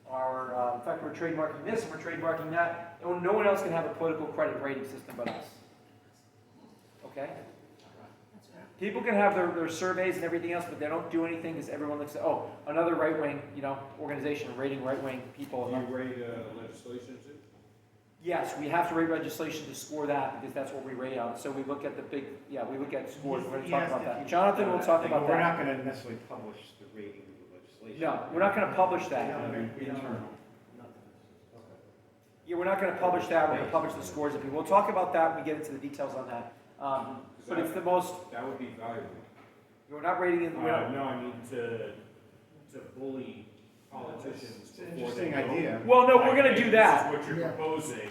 our, in fact, we're trademarking this, and we're trademarking that. No one else can have a political credit rating system but us. Okay? People can have their surveys and everything else, but they don't do anything because everyone looks at, oh, another right-wing, organization rating right-wing people. Do you rate legislation too? Yes, we have to rate legislation to score that because that's what we rate on. So we look at we look at scores. We're going to talk about that. Jonathan will talk about that. We're not going to necessarily publish the rating of the legislation. No, we're not going to publish that. Internal. Yeah, we're not going to publish that. We're going to publish the scores of people. We'll talk about that when we get into the details on that. But it's the most. That would be valuable. We're not rating it. No, I mean to bully politicians. It's an interesting idea. Well, no, we're going to do that. This is what you're proposing.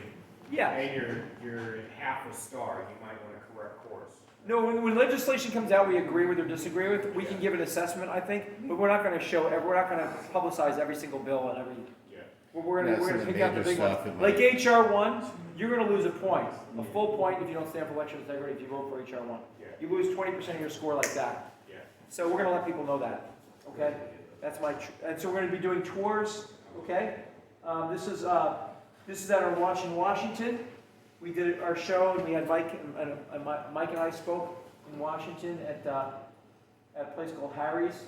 Yeah. And you're half a star. You might want to correct course. No, when legislation comes out, we agree with or disagree with. We can give an assessment, I think, but we're not going to we're not going to publicize every single bill and every. Yeah. We're going to pick out the big ones. Like HR 1, you're going to lose a point, a full point if you don't stand for election integrity if you vote for HR 1. Yeah. You lose 20% of your score like that. Yeah. So we're going to let people know that. Okay. That's and so we're going to be doing tours. Okay. This is at our launch in Washington. We did our show and we had Mike and I spoke in Washington at a place called Harry's.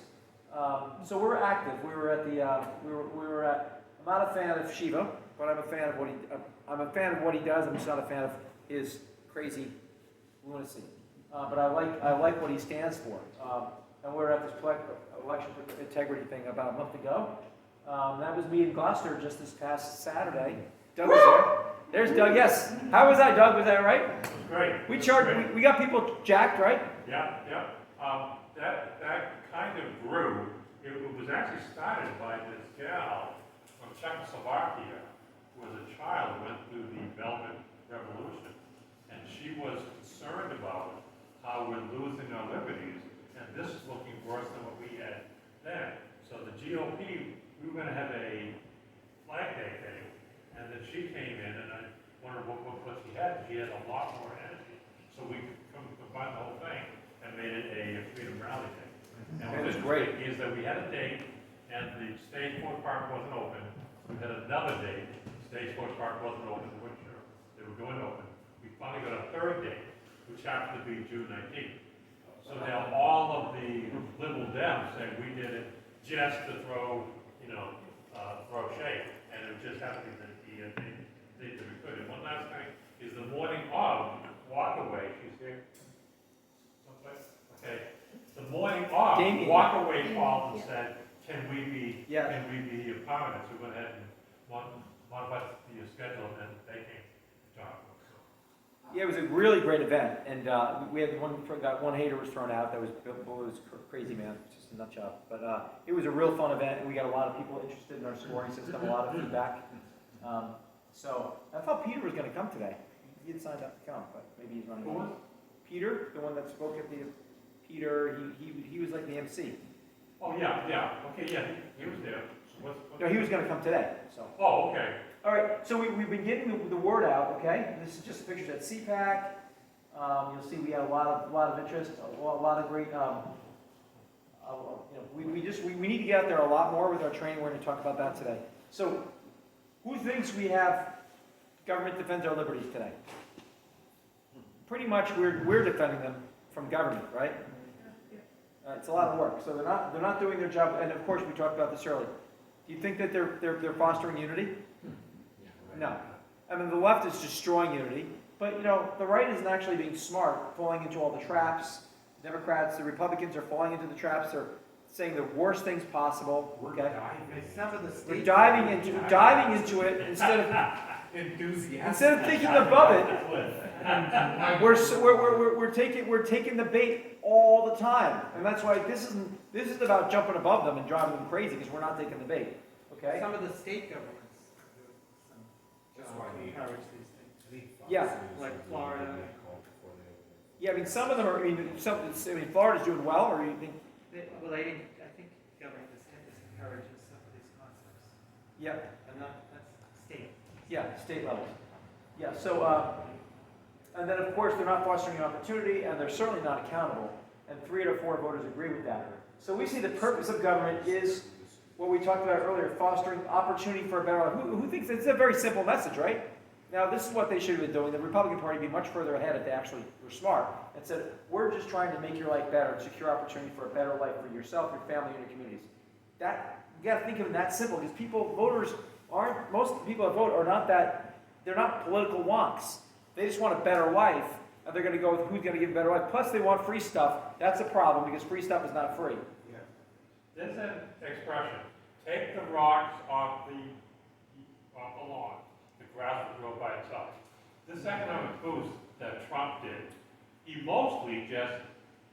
So we're active. We were at I'm not a fan of Shiva, but I'm a fan of what he does. I'm just not a fan of his crazy lunacy. But I like what he stands for. And we were at this election integrity thing about a month ago. That was me in Gloucester just this past Saturday. Doug was there. There's Doug. Yes. How was that, Doug? Was that right? Great. We got people jacked, right? Yeah. That kind of grew. It was actually started by this gal from Czechoslovakia, who was a child who went through the Velvet Revolution, and she was concerned about how we're losing our liberties, and this is looking worse than what we had then. So the GOP, we were going to have a Flag Day thing, and then she came in, and I wondered what she had. She had a lot more energy, so we combined the whole thing and made it a freedom rally thing. And That was what great. is that we had a date, and the State Sports Park wasn't open. We had another date, State Sports Park wasn't open, we weren't sure they were going to open. We finally got a third date, which happened to be June 19th. So now all of the liberal Dems say we did it just to throw, throw shade, and it just happened to be the date that we could. And one last thing is the morning of Walkaway, she's here someplace? Okay. The morning of Damien. Walkaway called and said, can we be Yeah. a part of it? So we went ahead and modified the schedule, and they came to talk. Yeah, it was a really great event, and we had one hater was thrown out. That was crazy, man. It's just a nut job. But it was a real fun event, and we got a lot of people interested in our scoring system, a lot of feedback. So I thought Peter was going to come today. He had signed up to come, but maybe he's running. Who was? Peter, the one that spoke at the Peter. He was like the MC. Oh, yeah, okay, yeah, he was there. So what's? No, he was going to come today. So. Oh, okay. All right, so we've been getting the word out, okay? This is just pictures at CPAC. You'll see we had a lot of interest, a lot of great, we need to get out there a lot more with our training. We're going to talk about that today. So, who thinks we have government defends our liberties today? Pretty much we're defending them from government, right? It's a lot of work. So they're not doing their job, and of course we talked about this earlier. Do you think that they're fostering unity? No. I mean, the left is destroying unity, but the right isn't actually being smart, falling into all the traps. Democrats, the Republicans are falling into the traps. They're saying the worst things possible. Okay. Some of the We're states. diving into it instead of thinking above it. We're taking the bait all the time, and that's why this isn't about jumping above them and driving them crazy because we're not taking the bait. Okay. Some of the state governments do That's why encourage these things, Yeah. like Florida. Yeah, I mean, some of them are. Florida's doing well, or you think? I think Governor DeSantis encourages some of these concepts, Yeah. and that's state. Yeah, state levels. Yeah. So, and then of course they're not fostering an opportunity, and they're certainly not accountable. And 3 out of 4 voters agree with that. So we see the purpose of government is what we talked about earlier: fostering opportunity for a better life. Who thinks it's a very simple message, right? Now, this is what they should have been doing. The Republican Party would be much further ahead if they actually were smart and said, we're just trying to make your life better and secure opportunity for a better life for yourself, your family, and your communities. You got to think of it that simple, because most people that vote are not they're not political wonks. They just want a better life, and they're going to go with who's going to give a better life. Plus, they want free stuff. That's a problem, because free stuff is not free. There's an expression, take the rocks off the lawn. The grass will grow by itself. This economic boost that Trump did, he mostly just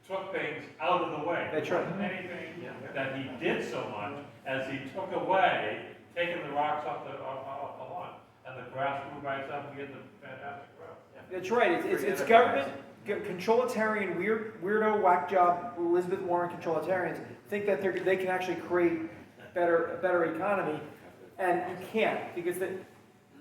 took things out of the way. That's right. There wasn't anything that he did so much as he took away, taking the rocks off the lawn. And the grass grew by itself, and we get the fantastic growth. That's right. It's government, controlitarian, weirdo, whack job, Elizabeth Warren controlitarians think that they can actually create a better economy, and you can't, because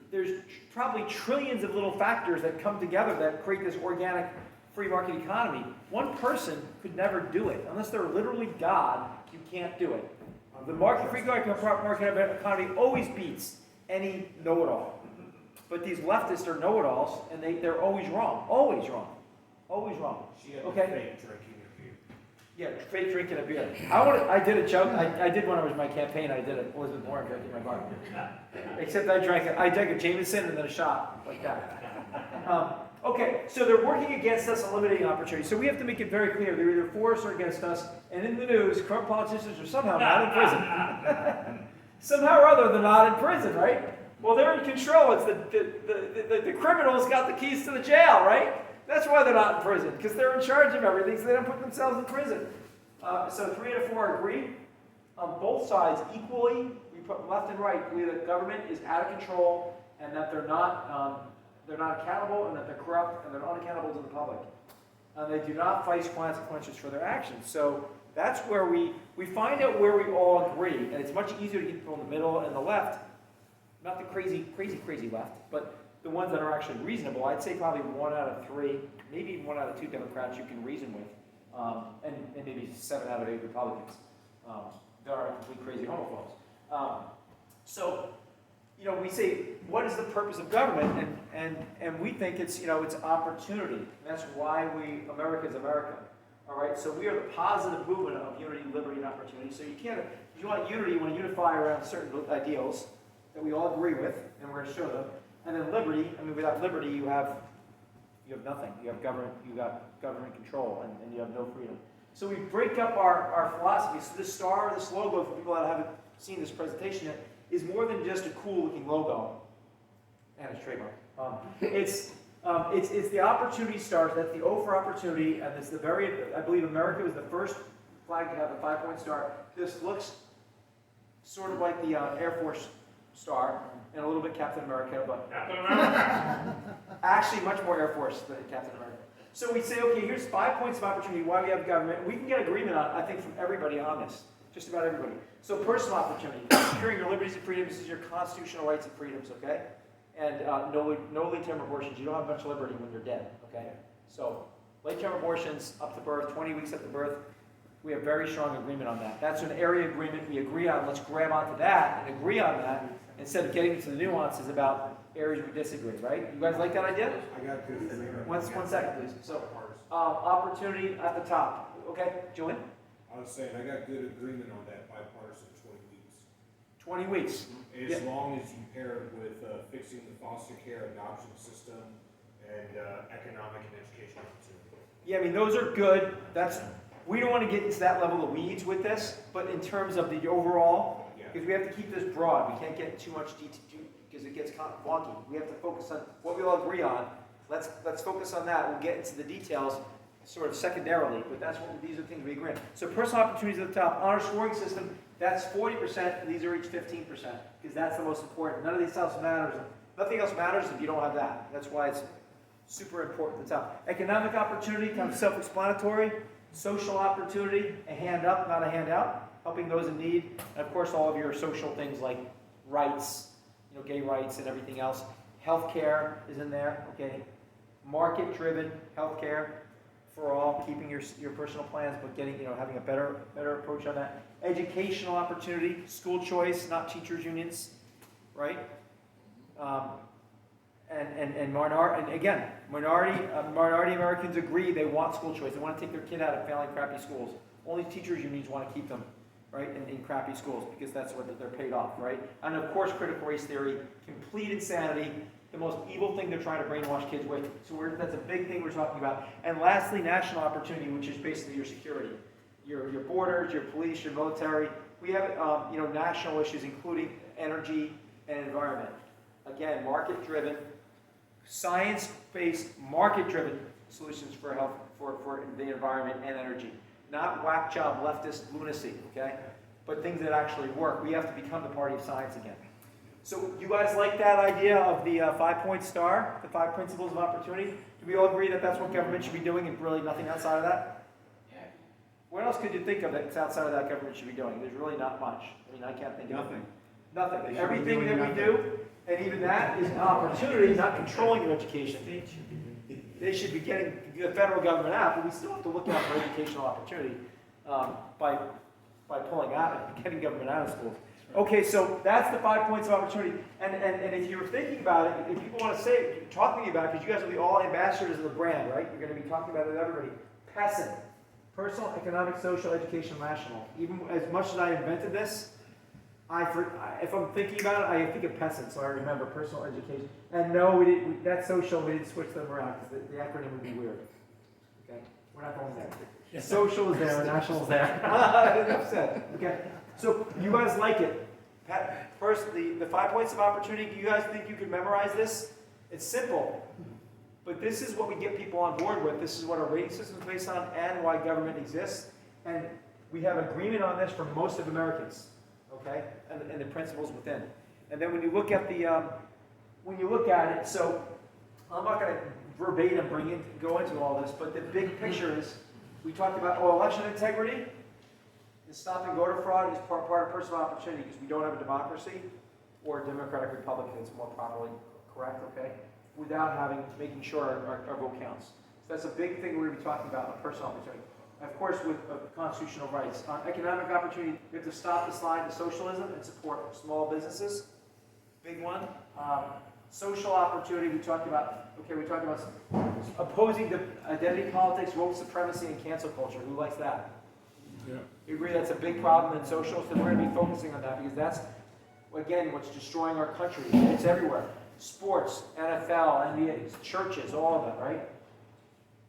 there's probably trillions of little factors that come together that create this organic free market economy. One person could never do it. Unless they're literally God, you can't do it. The free market economy always beats any know-it-all. But these leftists are know-it-alls, and they're always wrong. Always wrong. Always wrong. She had Okay. fake drinking a beer. Yeah, fake drinking a beer. I did a joke. I did when I was in my campaign. I did a Elizabeth Warren joke in my bar. Except I drank a Jameson and then a shot like that. Okay, so they're working against us and limiting opportunity. So we have to make it very clear they're either for us or against us. And in the news, corrupt politicians are somehow not in prison. Somehow or other, they're not in prison, right? Well, they're in control. It's the criminals got the keys to the jail, right? That's why they're not in prison, because they're in charge of everything, so they don't put themselves in prison. So 3 out of 4 agree on both sides equally. We put left and right agree that government is out of control and that they're not accountable, and that they're corrupt, and they're unaccountable to the public. And they do not face consequences for their actions. So that's where we find out where we all agree, and it's much easier to get people in the middle and the left, not the crazy left, but the ones that are actually reasonable. I'd say probably 1 out of 3, maybe even 1 out of 2 Democrats you can reason with, and maybe 7 out of 8 Republicans. there are complete crazy homophobes. So, you know, we say, what is the purpose of government? And we think it's, you know, it's opportunity. And that's why America is America. All right, so we are the positive movement of unity, liberty, and opportunity. So you can't, if you want unity, you want to unify around certain ideals that we all agree with, and we're going to show them. And then liberty, I mean, without liberty, you have nothing. You got government control, and you have no freedom. So we break up our philosophy. So this star, this logo, for people that haven't seen this presentation yet, is more than just a cool-looking logo and it's trademark. It's the opportunity star. That's the O for opportunity, and it's I believe America was the first flag to have a 5-point star. This looks sort of like the Air Force star, and a little bit Captain America, but Captain America. actually much more Air Force than Captain America. So we say, okay, here's 5 points of opportunity, why we have government. We can get agreement on, I think, from everybody on this, just about everybody. So personal opportunity, securing your liberties and freedoms is your constitutional rights and freedoms, okay? And no late-term abortions. You don't have much liberty when you're dead, okay? So late-term abortions up to birth, 20 weeks up to birth, we have very strong agreement on that. That's an area agreement we agree on. Let's grab onto that and agree on that instead of getting into the nuances about areas we disagree, right? You guys like that idea? I got good. One second, please. So, opportunity at the top. Okay, Julian? I was saying, I got good agreement on that bipartisan 20 weeks. 20 weeks. As long as you pair it with fixing the foster care adoption system and economic and educational opportunity. Yeah, I mean, those are good. We don't want to get into that level of weeds with this, but in terms of the overall, because we have to keep this broad. We can't get too much detail because it gets kind of wonky. We have to focus on what we all agree on. Let's focus on that. We'll get into the details sort of secondarily, but these are things we agree on. So personal opportunities at the top. Honor scoring system, that's 40%, and these are each 15%, because that's the most important. None of these else matters. Nothing else matters if you don't have that. That's why it's super important at the top. Economic opportunity, kind of self-explanatory. Social opportunity, a hand up, not a handout, helping those in need. And of course, all of your social things like rights, you know, gay rights and everything else. Healthcare is in there, okay? Market-driven healthcare for all, keeping your personal plans, but getting, you know, having a better approach on that. Educational opportunity, school choice, not teachers' unions, right? And again, minority Americans agree they want school choice. They want to take their kid out of failing crappy schools. Only teachers' unions want to keep them, right, in crappy schools because that's what they're paid off, right? And of course, critical race theory, complete insanity, the most evil thing they're trying to brainwash kids with. So that's a big thing we're talking about. And lastly, national opportunity, which is basically your security, your borders, your police, your military. We have national issues including energy and environment. Again, market-driven. Science-based, market-driven solutions for health, for the environment and energy. Not whack job leftist lunacy, okay? But things that actually work. We have to become the party of science again. So you guys like that idea of the 5-point star, the 5 principles of opportunity? Do we all agree that that's what government should be doing and really nothing outside of that? Yeah. What else could you think of that's outside of that government should be doing? There's really not much. I mean, I can't think of Nothing. Nothing. They Everything should be that we doing do, and even that is an opportunity, not controlling your education. They should be getting the federal government out, but we still have to look out for educational opportunity by pulling out and getting government out of schools. Okay, so that's the 5 points of opportunity. And if you were thinking about it, if people want to talk to me about it, because you guys will be all ambassadors of the brand, right? You're going to be talking about it with everybody. PESN, personal, economic, social, education, national. Even as much as I invented this, if I'm thinking about it, I think of PESN, so I remember personal education. And no, that's social, we didn't switch them around because the acronym would be weird. Okay, we're not going there. Social is there, national is there. Enough said. Okay, so you guys like it. First, the 5 points of opportunity, do you guys think you could memorize this? It's simple, but this is what we get people on board with. This is what our rating system is based on and why government exists. And we have agreement on this for most of Americans. Okay, and the principles within. And then when you look at it, so I'm not going to verbatim go into all this, but the big picture is we talked about election integrity. The stopping voter fraud is part of personal opportunity because we don't have a democracy or a democratic republic that's more properly correct. Okay, without making sure our vote counts. So that's a big thing we're going to be talking about, personal opportunity. of course, with constitutional rights. On economic opportunity, we have to stop the slide to socialism and support small businesses. Big one. Social opportunity, we talked about opposing the identity politics, woke supremacy, and cancel culture. Who likes that? Yeah. We agree that's a big problem in social, so we're going to be focusing on that because that's, again, what's destroying our country. It's everywhere. Sports, NFL, NBA, churches, all of them, right?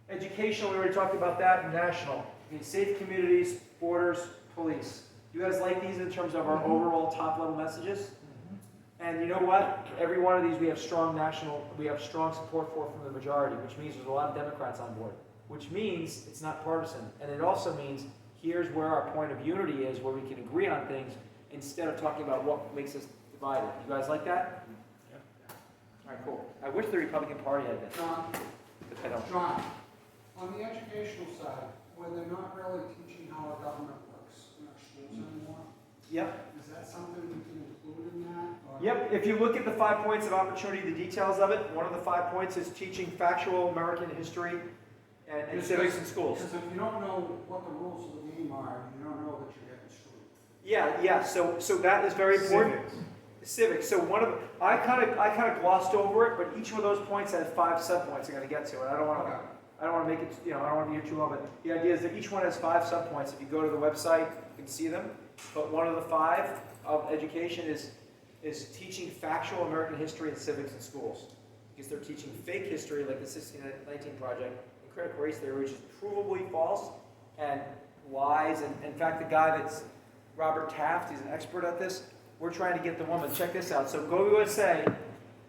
Educational, we already talked about that. And national. I mean, safe communities, borders, police. You guys like these in terms of our overall top-level messages? And you know what? Every one of these we have strong support for from the majority, which means there's a lot of Democrats on board, which means it's not partisan. And it also means here's where our point of unity is, where we can agree on things instead of talking about what makes us divided. You guys like that? Yeah. All right, cool. I wish the Republican Party had this. John, But I don't. John, on the educational side, where they're not really teaching how our government works in our schools anymore, Yep. is that something we can include in that? Or- Yep, if you look at the 5 points of opportunity, the details of it, one of the 5 points is teaching factual American history and civics in schools. Because if you don't know what the rules of the game are, you don't know that you're getting screwed. Yeah, so that is very important. Civics. So one of the, I kind of glossed over it, but each one of those points has 5 subpoints I'm going to get to, and I don't want to make it, I don't want to be here too long, but the idea is that each one has 5 subpoints. If you go to the website, you can see them. But one of the 5 of education is teaching factual American history and civics in schools. Because they're teaching fake history like the 1619 Project and critical race theory, which is provably false and lies. And in fact, the guy that's Robert Taft, he's an expert at this. We're trying to get the woman, check this out. So GOUSA,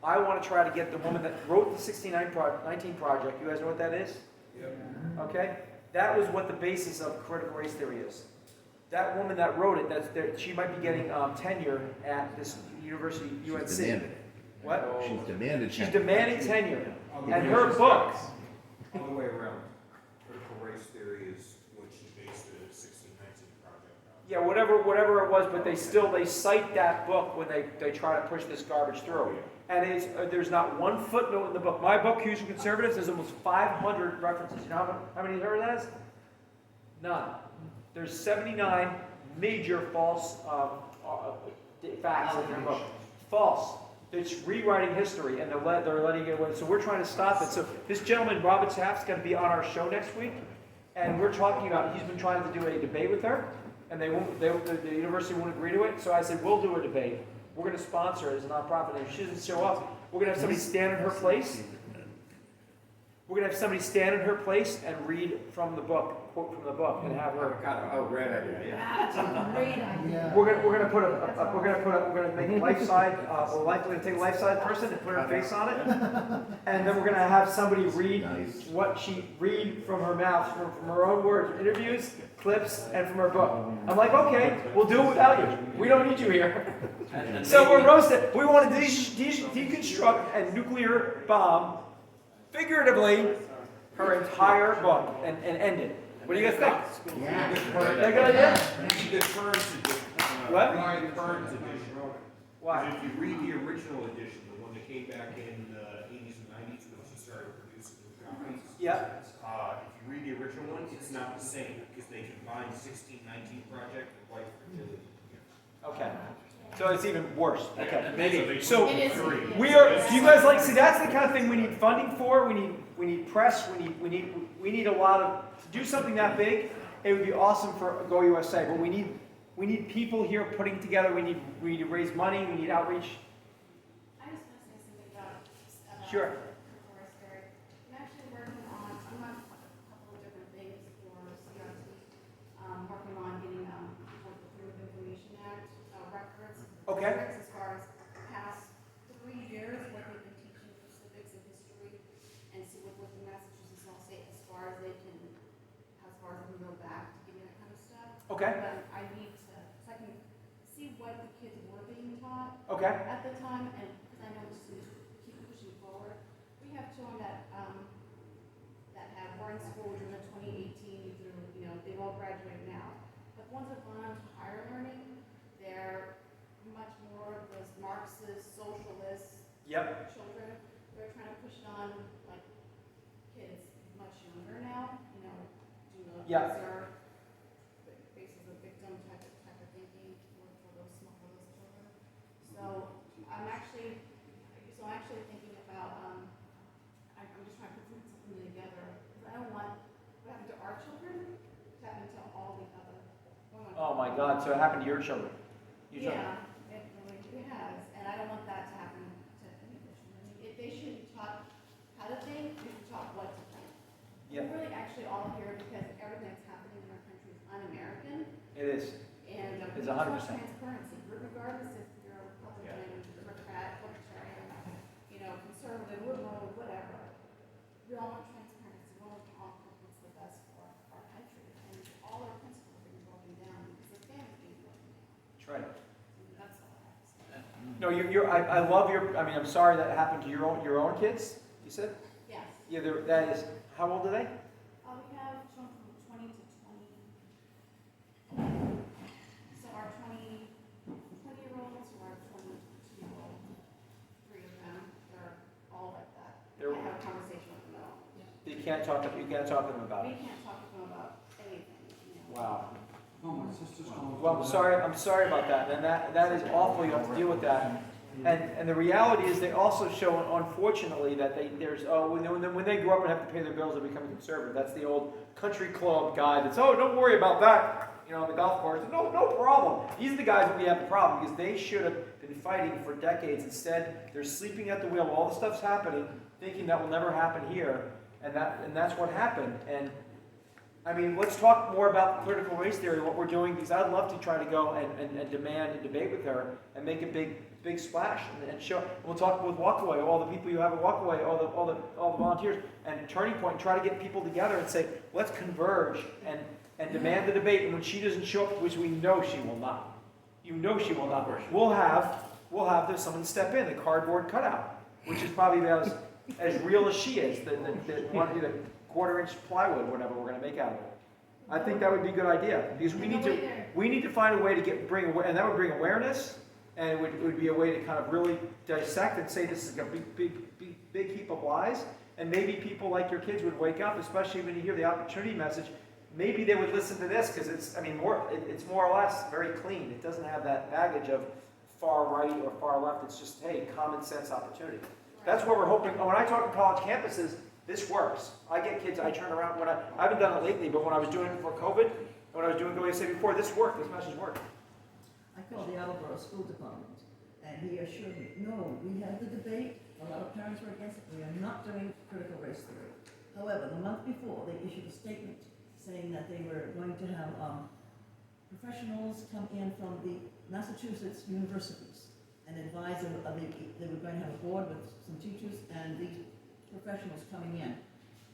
I want to try to get the woman that wrote the 1619 Project. You guys know what that is? Yep. Okay? That was what the basis of critical race theory is. That woman that wrote it, she might be getting tenure at this university, UNC. She's demanded it. What? She's demanded. She's demanding tenure. And her book, All the way around. Critical race theory is what she based the 1619 project on. yeah, whatever it was, but they cite that book when they try to push this garbage through. And there's not one footnote in the book. My book, Hughes and Conservatives, has almost 500 references. You know how many you heard of that is? None. There's 79 major false facts in the book. False. It's rewriting history, and they're letting it away. So we're trying to stop it. So this gentleman, Robert Taft's going to be on our show next week, and we're talking about. He's been trying to do a debate with her, and the university won't agree to it. So I said, we'll do a debate. We're going to sponsor it as a nonprofit. And if she doesn't show up, we're going to have somebody stand in her place. We're going to have somebody stand in her place and read from the book, quote from the book, and have her. Great idea, yeah. That's a great idea. We're gonna make a life size. We're likely to take a life size person and put her face on it, and then we're gonna have somebody read read from her mouth, from her own words, interviews, clips, and from her book. I'm like, okay, we'll do it without you. We don't need you here. So we're roasted. We want to deconstruct and nuclear bomb, figuratively, her entire book and end it. What do you guys think? Yeah. Is that a good idea? The current edition. What? The current edition. Why? If you read the original edition, the one that came back in the 80s and 90s when she started producing new copies. Yeah. If you read the original one, it's not the same because they combined 1619 Project with White Fragility. Okay. So it's even worse. Okay. Maybe. So It is. we are. Do you guys like? See, that's the kind of thing we need funding for. We need press. We need a lot of to do something that big. It would be awesome for GOUSA, but we need people here putting together. We need to raise money. We need outreach. I just want to say something about Sure. Forest Area. I'm actually working on, I'm on a couple of different things for CRT. Working on getting people the Freedom of Information Act records. Okay. As far as the past 3 years, what they've been teaching for civics and history, and see what the Massachusetts law say as far as they can go back to give you that kind of stuff. Okay. But I need to, so I can see what the kids were being taught Okay. at the time, and because I know the students keep pushing forward. We have children that were in school during the 2018 through, they've all graduated now. But the ones that have gone on to higher learning, they're much more of those Marxist, socialist Yep. children. They're trying to push it on like kids much younger now, do Yeah. Those are basically victim type of thinking for those children. So I'm actually thinking about, I'm just trying to put something together, because I don't want what happened to our children to happen to all the other. Oh my God, so it happened to your children? Your children. Yeah, it really has, and I don't want that to happen to any of the children. I mean, if they should be taught how to think, they should be taught what to think. Yeah. We're really actually all here because everything that's happening in our country is un-American, It is. and we It's just want 100%. transparency, regardless if you're a Republican, Democrat, Libertarian, conservative, liberal, whatever. We all want transparency, we all want what's the best for our country, and all our principles are being broken down because the family's being broken down. That's right. That's all I have to say. No, I love I mean, I'm sorry that happened to your own kids, you said? Yes. Yeah, that is, how old are they? We have children from 20 to 20. So our 20-year-olds or our 22-year-old, 3 of them, they're all like that. They're- I have a conversation with them all. You can't talk to them about We it. can't talk to them about anything, Wow. Oh, my sister's going. Well, I'm sorry about that, and that is awful, you have to deal with that. And the reality is they also show, unfortunately, that when they grow up and have to pay their bills, they become conservative. That's the old country club guy that's, oh, don't worry about that, on the golf course. No problem. These are the guys that we have the problem, because they should have been fighting for decades. Instead, they're sleeping at the wheel. All the stuff's happening, thinking that will never happen here, and that's what happened. And I mean, let's talk more about critical race theory, what we're doing, because I'd love to try to go and demand and debate with her and make a big splash and show. We'll talk with Walkaway, all the people you have at Walkaway, all the volunteers, and Turning Point, and try to get people together and say, let's converge and demand the debate. And when she doesn't show up, which we know she will not, she will not. We'll have there's someone step in, the cardboard cutout, which is probably about as real as she is. The quarter-inch plywood, whatever we're going to make out of it. I think that would be a good idea, because we need to find a way to and that would bring awareness, and it would be a way to kind of really dissect and say this is a big heap of lies, and maybe people like your kids would wake up, especially when you hear the opportunity message. Maybe they would listen to this because it's more or less very clean. It doesn't have that baggage of far right or far left. It's just, hey, common sense opportunity. That's what we're hoping. When I talk to college campuses, this works. I get kids, I turn around, I haven't done it lately, but when I was doing it before COVID, when I was doing GOUSA before, this worked, this message worked. I called the Attleboro School Department, and he assured me, no, we had the debate, a lot of parents were against it, we are not doing critical race theory. However, the month before, they issued a statement saying that they were going to have professionals come in from the Massachusetts universities and advise them, they were going to have a board with some teachers and these professionals coming in.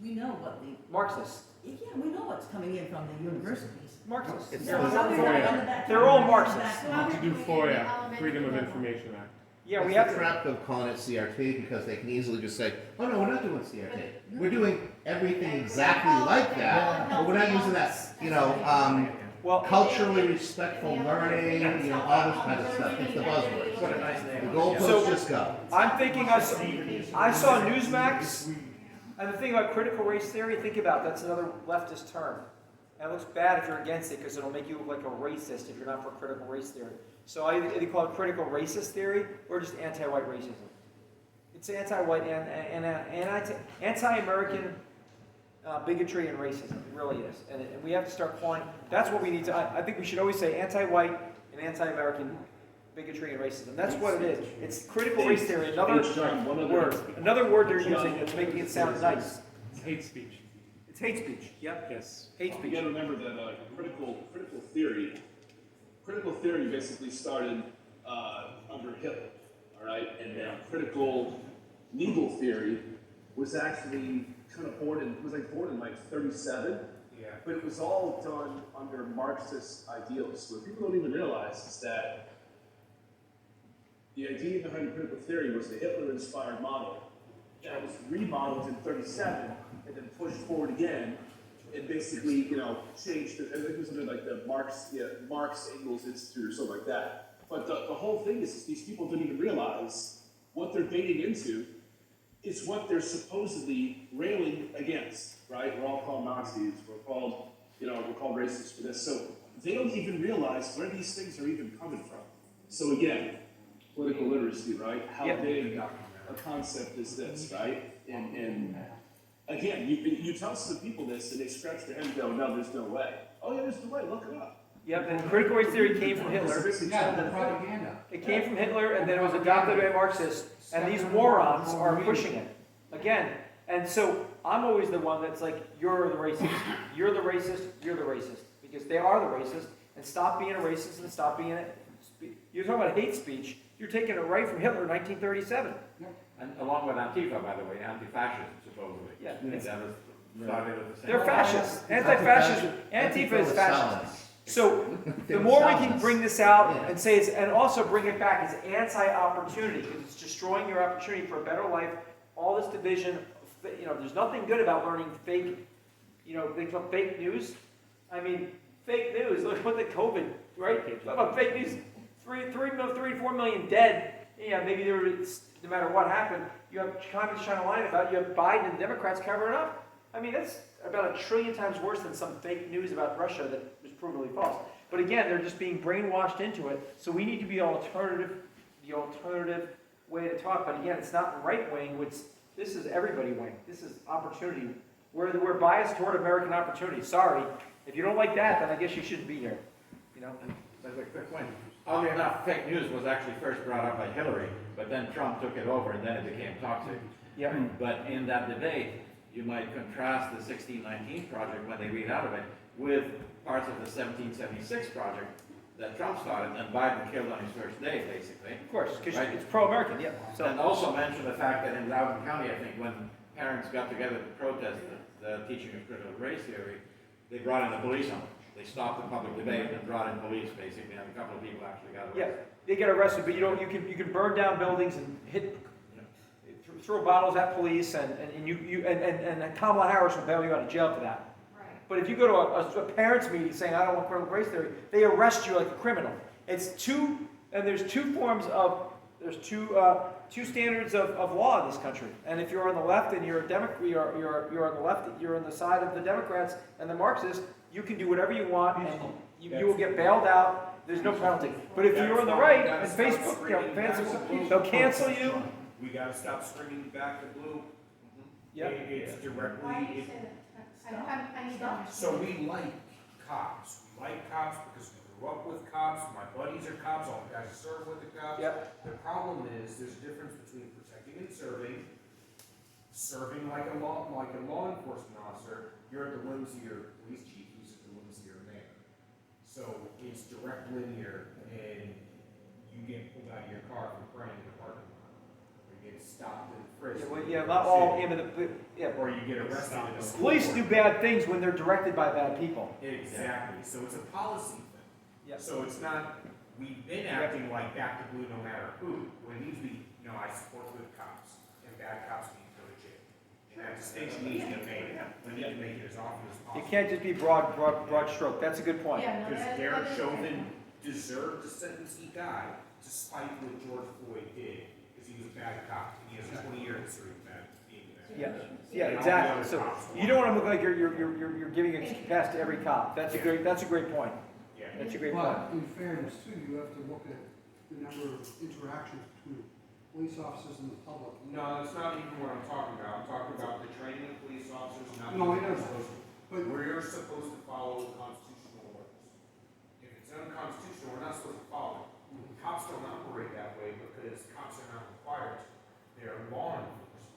We know what the... Marxists. Yeah, we know what's coming in from the universities. Marxists. They're all Marxists. To do FOIA, Freedom of Information Act. Yeah, we It's have the to... trap of calling it CRT because they can easily just say, oh no, we're not doing CRT. We're doing everything exactly like that, but we're not using that, culturally respectful learning, all this kind of stuff. It's the buzzwords. What a nice name. The goalposts just go. I'm thinking, I saw Newsmax, and the thing about critical race theory, think about that's another leftist term. And it looks bad if you're against it because it'll make you look like a racist if you're not for critical race theory. So they call it critical racist theory or just anti-white racism. It's anti-white and anti-American bigotry and racism. It really is. And we have to start calling, that's what we need to, I think we should always say anti-white and anti-American bigotry and racism. That's what it is. It's critical race theory. Another word they're using that's making it sound nice. It's hate speech. It's hate speech. Yep. Yes. Hate You speech. gotta remember that critical theory basically started under Hitler, all right? And then critical legal theory was actually kind of born in like 37. Yeah. But it was all done under Marxist ideals. What people don't even realize is that the idea behind critical theory was the Hitler-inspired model that was remodeled in 37 and then pushed forward again and basically, changed it. I think it was under like the Marx Engels Institute or something like that. But the whole thing is these people don't even realize what they're baiting into is what they're supposedly railing against, right? We're all called Nazis. We're called, called racist for this. So they don't even realize where these things are even coming from. So again, political literacy, right? How Yep. big a concept is this, right? And again, you tell some people this and they scratch their head and go, no, there's no way. Oh yeah, there's no way, look it up. Yep, and critical race theory came from Hitler. Yeah, the propaganda. It came from Hitler, and then it was adopted by Marxists, and these morons are pushing it. Again, and so I'm always the one that's like, you're the racist, you're the racist, you're the racist. Because they are the racist, and stop being a racist and stop being a... You're talking about hate speech, you're taking it right from Hitler in 1937. And along with Antifa, by the way, anti-fascism, supposedly. Yeah. That was started at the same They're time. fascists. Anti-fascism. Antifa is fascist. So the more we can bring this out and say it's, and also bring it back as anti-opportunity, because it's destroying your opportunity for a better life. All this division, there's nothing good about learning fake, things about fake news. I mean, fake news. Look what the COVID, right? Talk about fake news. 3 to 4 million dead. Yeah, maybe there was, no matter what happened, you have communists trying to lie about it. You have Biden and Democrats covering it up. I mean, that's about 1 trillion times worse than some fake news about Russia that was provably false. But again, they're just being brainwashed into it. So we need to be the alternative way to talk. But again, it's not right wing. This is everybody wing. This is opportunity. We're biased toward American opportunity. Sorry, if you don't like that, then I guess you shouldn't be here. That's a quick point. Oddly enough, fake news was actually first brought up by Hillary, but then Trump took it over and then it became toxic. Yeah. But in that debate, you might contrast the 1619 project when they read out of it with parts of the 1776 project that Trump started and Biden killed on his first day, basically. Of course, because Right. it's pro-American, yeah. So, And also mention the fact that in Loudoun County, I think, when parents got together to protest the teaching of critical race theory, they brought in the police on it. They stopped the public debate and brought in police, basically, and a couple of people actually got arrested. yeah, they get arrested, but you can burn down buildings and throw bottles at police, and Kamala Harris will bail you out of jail for that. Right. But if you go to a parents' meeting saying, I don't want critical race theory, they arrest you like a criminal. There's two standards of law in this country. And if you're on the left and you're a Democrat, you're on the left, you're on the side of the Democrats and the Marxists, you can do whatever you want, and you will get bailed out. There's no penalty. But if you're on the right, and Facebook, they'll cancel you. We gotta stop screaming back to blue. Yeah. It's directly, Why do you say that? I need to understand. so we like cops. We like cops because we grew up with cops. My buddies are cops. All the guys serve with the cops. Yep. The problem is there's a difference between protecting and serving. Serving like a law enforcement officer, you're at the whims of your police chief, who's at the whims of your mayor. So it's direct linear, and you get pulled out of your car from crying in the parking lot, or you get stopped and frisked. Not all. Or you get arrested in a school. Police do bad things when they're directed by bad people. Exactly, so it's a policy thing. Yep. So it's not, we've been acting like back to blue no matter who, when it needs to be, I support good cops, and bad cops need to go to jail. And that distinction needs to be made, we need to make it as often as possible. It can't just be broad stroke. That's a good point. Yeah, no, Because that- Derek that is- Chauvin deserved the sentence he got, despite what George Floyd did, because he was a bad cop, and he has a 20-year history of being bad. Yeah, And all the exactly. other So cops you don't want to look like you're giving a pass to every cop. That's a great point. Yeah. That's a great point. But in fairness too, you have to look at the number of interactions between police officers and the public. No, that's not even what I'm talking about. I'm talking about the training of police officers, not No, I what know we're that. supposed to. But We're supposed to follow constitutional orders. If it's unconstitutional, we're not supposed to follow it. Cops don't operate that way because cops are not required to. They're law enforcement.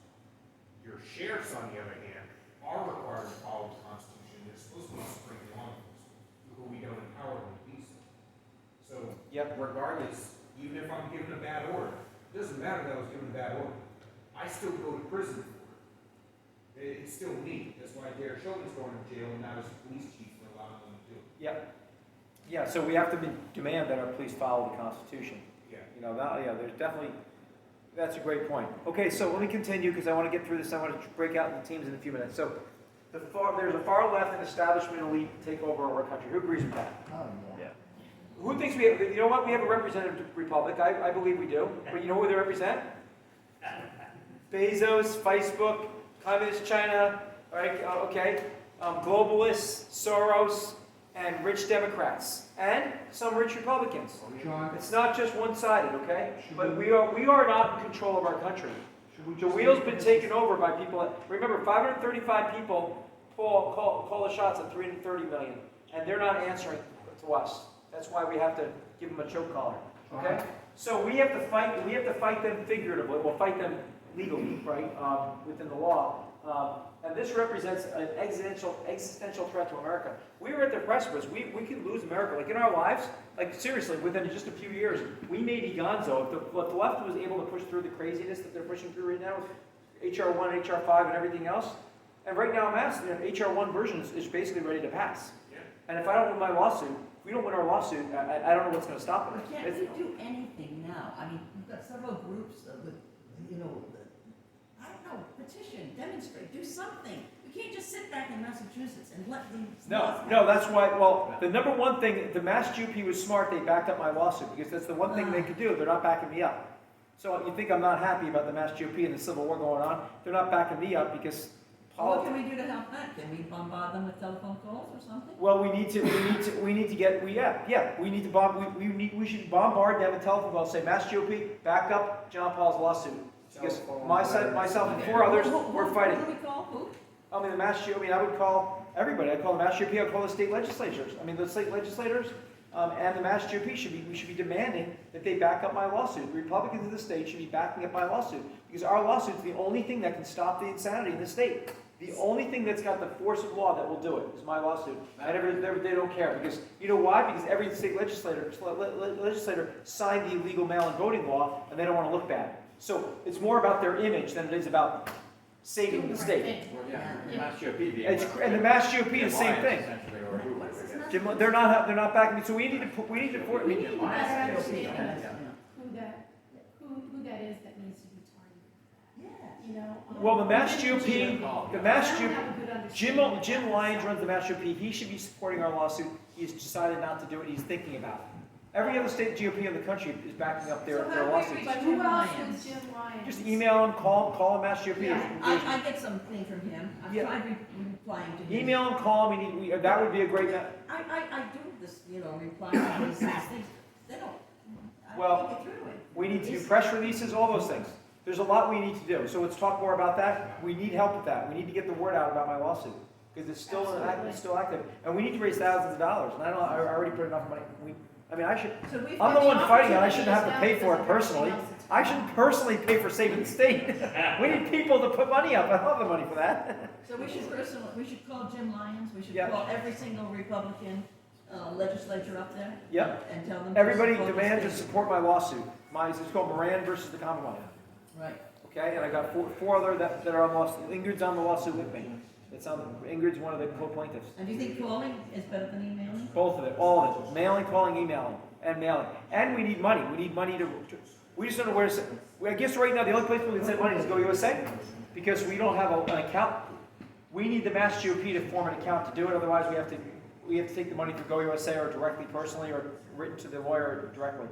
Your sheriffs, on the other hand, are required to follow the Constitution. They're supposed to be supreme law enforcement, but we don't empower them to be so. So, regardless, even if I'm given a bad order, it doesn't matter that I was given a bad order. I still go to prison for it. It's still me. That's why Derek Chauvin's going to jail and not as a police chief for allowing them to do it. Yeah. So we have to demand that our police follow the Constitution. Yeah. There's definitely. That's a great point. Okay, so let me continue because I want to get through this. I want to break out into teams in a few minutes. So, there's a far left and establishment elite take over our country. Who agrees with that? Oh, yeah. Who thinks we have? You know what? We have a representative republic. I believe we do. But you know who they represent? Bezos, Facebook, Communist China. All right. Okay. Globalists, Soros. and rich Democrats, and some rich Republicans. John, It's not just one-sided, okay? But we are not in control of our country. The wheel's been taken over by people. Remember, 535 people call the shots at 330 million, and they're not answering to us. That's why we have to give them a choke collar. Okay? So we have to fight. We have to fight them figuratively. We'll fight them legally, right? Within the law. And this represents an existential threat to America. We are at the precipice. We could lose America. Like in our lives, like seriously, within just a few years, we may be gonzo. If the left was able to push through the craziness that they're pushing through right now with HR 1, HR 5, and everything else, and right now HR 1 version is basically ready to pass. Yeah. And if I don't win my lawsuit, if we don't win our lawsuit, I don't know what's going to stop it. But can't we do anything now? I mean, we've got several groups with, I don't know, petition, demonstrate, do something. We can't just sit back in Massachusetts and let these laws No, that's why, well, the number one thing, the Mass GOP was smart, they backed up my lawsuit, because that's the one thing they could do, they're not backing me up. So you think I'm not happy about the Mass GOP and the civil war going on, they're not backing me up because What can we do to help that? Can we bombard them with telephone calls or something? well, we need to get, we need to we should bombard them with telephone calls, say, Mass GOP, back up John Paul's lawsuit. Because myself and four others, we're fighting. Who do we call? Who? I mean, the Mass GOP, I would call everybody. I'd call the Mass GOP, I'd call the state legislatures. I mean, the state legislators and the Mass GOP we should be demanding that they back up my lawsuit. The Republicans in the state should be backing up my lawsuit. Because our lawsuit's the only thing that can stop the insanity in the state. The only thing that's got the force of law that will do it is my lawsuit. And they don't care. Because, you know why? Because every state legislator signed the illegal mail-in voting law, and they don't want to look bad. So it's more about their image than it is about saving the state. Well, yeah, the Mass GOP. And the Mass GOP is the same thing. Essentially, or who, I guess. Jim, they're not backing me. So we need to We need to better understand Yeah. who that is that needs to be targeted. Yeah. You know? Well, the Mass GOP, I don't have a good understanding. Jim Lyons runs the Mass GOP. He should be supporting our lawsuit. He's decided not to do it. He's thinking about it. Every other state GOP in the country is backing up their lawsuits. But who else is Jim Lyons? Just email him, call him Mass GOP. Yeah, I get something from him. I've Yeah. tried replying to him. Email him, call him. That would be a great. I do this, reply to his things. They don't. Well, I can't get through it. We need to do press releases, all those things. There's a lot we need to do. So let's talk more about that. We need help with that. We need to get the word out about my lawsuit because it's still active, and we need to raise thousands of dollars. And I already put enough money. So we've I'm the got one the fighting it. I opportunity shouldn't have to pay for it personally. I shouldn't personally pay for saving the state. We need people to put money up. I don't have the money for that. So we should call Jim Lyons, we should Yeah. call every single Republican legislature up there. Yep. And tell them. Everybody support the demand to state. support my lawsuit. It's called Moran versus the Commonwealth. Right. Okay, and I got four other that are on lawsuit. Ingrid's on the lawsuit with me. Ingrid's one of the co-plaintiffs. And do you think calling is better than emailing? Both of it, all of it. Mailing, calling, emailing, and mailing. And we need money. We need money we just don't know where to send. I guess right now the only place we can send money is GOUSA because we don't have an account. We need the Mass GOP to form an account to do it. Otherwise, we have to take the money through GOUSA or directly, personally, or written to the lawyer directly.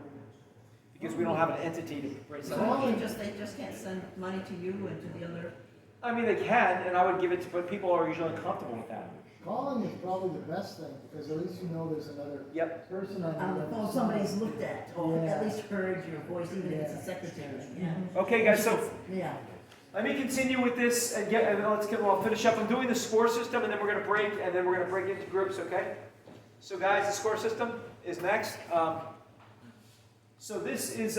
Because we don't have an entity to bring So something. they just can't send money to you and to the other. I mean, they can, and I would give it to, but people are usually uncomfortable with that. Calling is probably the best thing, because at least you know there's another Yep. person on the On the other phone, side. somebody's looked at, or Yeah. at least heard your voice, even if it's a secretary. Yeah. Okay, guys, so Yeah. let me continue with this and we'll finish up. I'm doing the score system, and then we're going to break, and then we're going to break into groups, okay? So guys, the score system is next. So this is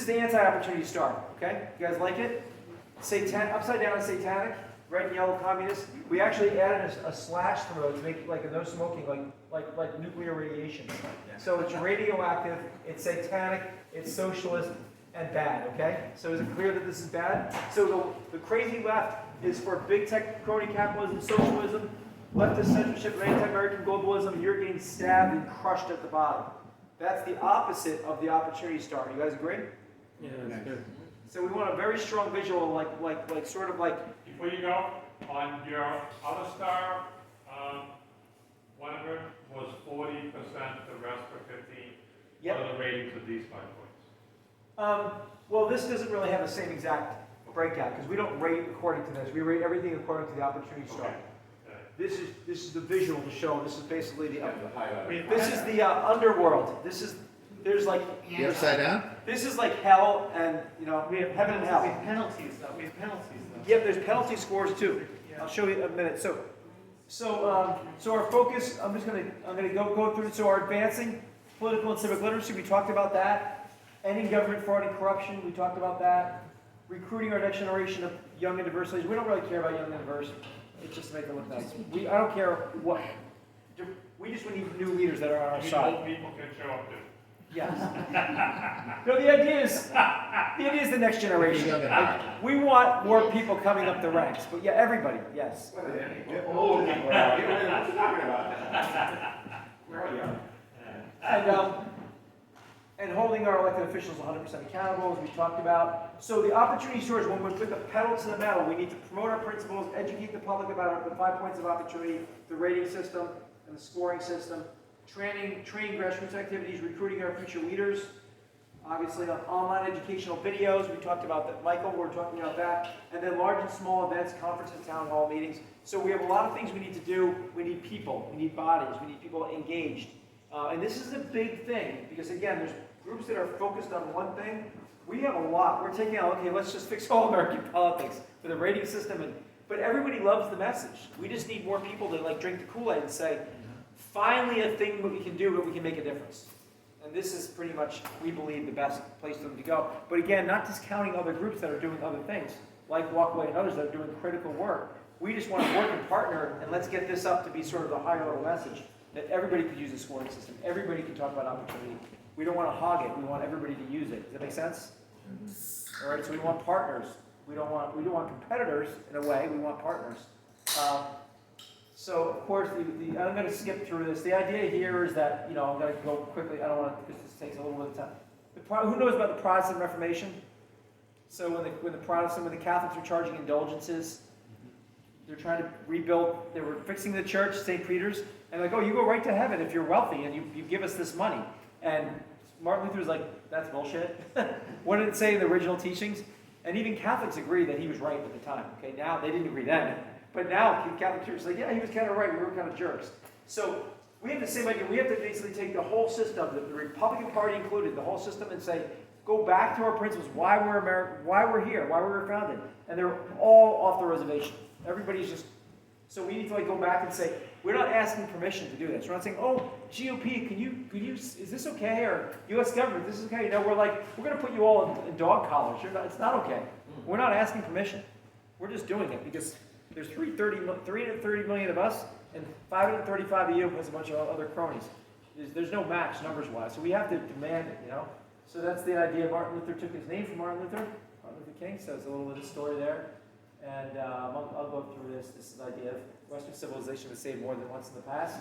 the anti-opportunity star, okay? You guys like it? Upside down is satanic, red and yellow communist. We actually added a slash through it to make it like a no smoking, like nuclear radiation. So it's radioactive, it's satanic, it's socialist, and bad, okay? So is it clear that this is bad? So the crazy left is for big tech, crony capitalism, socialism, leftist censorship, and anti-American globalism, and you're getting stabbed and crushed at the bottom. That's the opposite of the opportunity star. You guys agree? Yeah, that's good. So we want a very strong visual, sort of like. Before you go, on your other star, one of them was 40%, the rest were 15. Yep. What are the ratings of these 5 points? Well, this doesn't really have the same exact breakout because we don't rate according to this. We rate everything according to the opportunity star. Okay. this is the visual to show. This is basically the highlight. this is the underworld. There's like The upside down? this is like hell and We have heaven and hell. We have penalties though, we have penalties though. Yep, there's penalty scores too. Yeah. I'll show you in a minute. So our focus. I'm gonna go through. So our advancing political and civic literacy. We talked about that. Ending government fraud and corruption. We talked about that. Recruiting our next generation of young and diverse leaders. We don't really care about young and diverse. It's just to make them look nice. I don't care what. We just need new leaders that are on our side. Old people can show up too. Yes. No, the idea is the next generation. Like, we want more people coming up the ranks, but yeah, everybody, yes. Old people, what you talking about? We're all young. And holding our elected officials 100% accountable, as we talked about. So the opportunity stores, when we put the pedal to the metal, we need to promote our principles, educate the public about the 5 points of opportunity, the rating system, and the scoring system, training grassroots activities, recruiting our future leaders, obviously on online educational videos, we talked about that, Michael, we're talking about that, and then large and small events, conferences, town hall meetings. So we have a lot of things we need to do. We need people, we need bodies, we need people engaged. And this is a big thing, because again, there's groups that are focused on one thing. We have a lot. We're taking out, okay, let's just fix all American politics with a rating system, but everybody loves the message. We just need more people to like drink the Kool-Aid and say, finally a thing that we can do, but we can make a difference. And this is pretty much, we believe, the best place for them to go. But again, not discounting other groups that are doing other things, like Walkway and others that are doing critical work. We just want to work and partner, and let's get this up to be sort of the higher level message, that everybody could use a scoring system. Everybody can talk about opportunity. We don't want to hog it. We want everybody to use it. Does that make sense? All right, so we want partners. We don't want competitors in a way. We want partners. So of course, I'm going to skip through this. The idea here is that, I'm going to go quickly. I don't want to, because this takes a little bit of time. Who knows about the Protestant Reformation? So when the Catholics were charging indulgences, they're trying to rebuild, they were fixing the church, St. Peter's, and like, oh, you go right to heaven if you're wealthy and you give us this money. And Martin Luther was like, that's bullshit. What did it say in the original teachings? And even Catholics agree that he was right at the time. Okay, now they didn't agree then. But now the Catholic Church is like, yeah, he was kind of right. We were kind of jerks. So we have the same idea. We have to basically take the whole system, the Republican Party included, the whole system, and say, go back to our principles, why we're American, why we're here, why we were founded. And they're all off the reservation. Everybody's just, so we need to like go back and say, we're not asking permission to do this. We're not saying, oh, GOP, could you, is this okay? Or U.S. government, this is okay. We're like, we're going to put you all in dog collars. It's not okay. We're not asking permission. We're just doing it because there's 330 million of us and 535 of you plus a bunch of other cronies. There's no match numbers-wise. So we have to demand it, So that's the idea. Martin Luther took his name from Martin Luther King, so it's a little bit of story there. And I'll go through this. This is the idea of Western civilization was saved more than once in the past.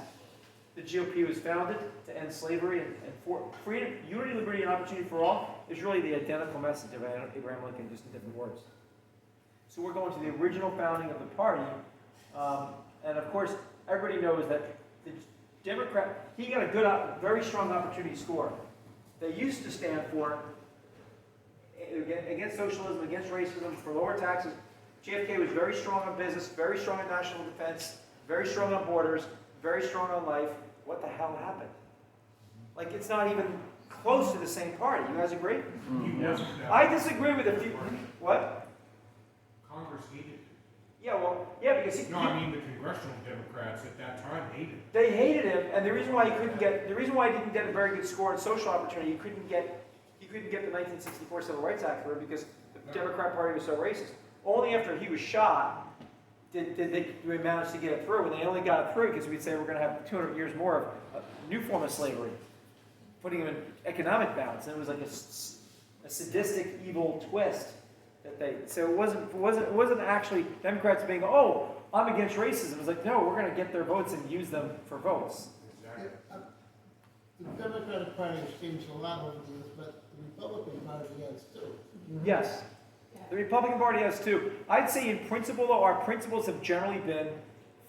The GOP was founded to end slavery and for freedom, unity, liberty, and opportunity for all is really the identical message of Abraham Lincoln, just in different words. So we're going to the original founding of the party. And of course, everybody knows that the Democrat, he got a very strong opportunity score. They used to stand for, against socialism, against racism, for lower taxes. JFK was very strong on business, very strong on national defense, very strong on borders, very strong on life. What the hell happened? Like, it's not even close to the same party. You guys agree? I disagree with a few. What? Congress hated him. Yeah, well, yeah, because the congressional Democrats at that time hated him. They hated him, and the reason why he didn't get a very good score in social opportunity, he couldn't get the 1964 Civil Rights Act through because the Democrat Party was so racist. Only after he was shot did they manage to get it through, and they only got it through because we'd say we're going to have 200 years more of a new form of slavery, putting him in economic balance, and it was like a sadistic, evil twist. So it wasn't actually Democrats being, oh, I'm against racism. It was like, no, we're going to get their votes and use them for votes. Exactly. The Democratic Party has changed a lot over the years, but the Republican Party has too. Yes. The Republican Party has too. I'd say in principle, though, our principles have generally been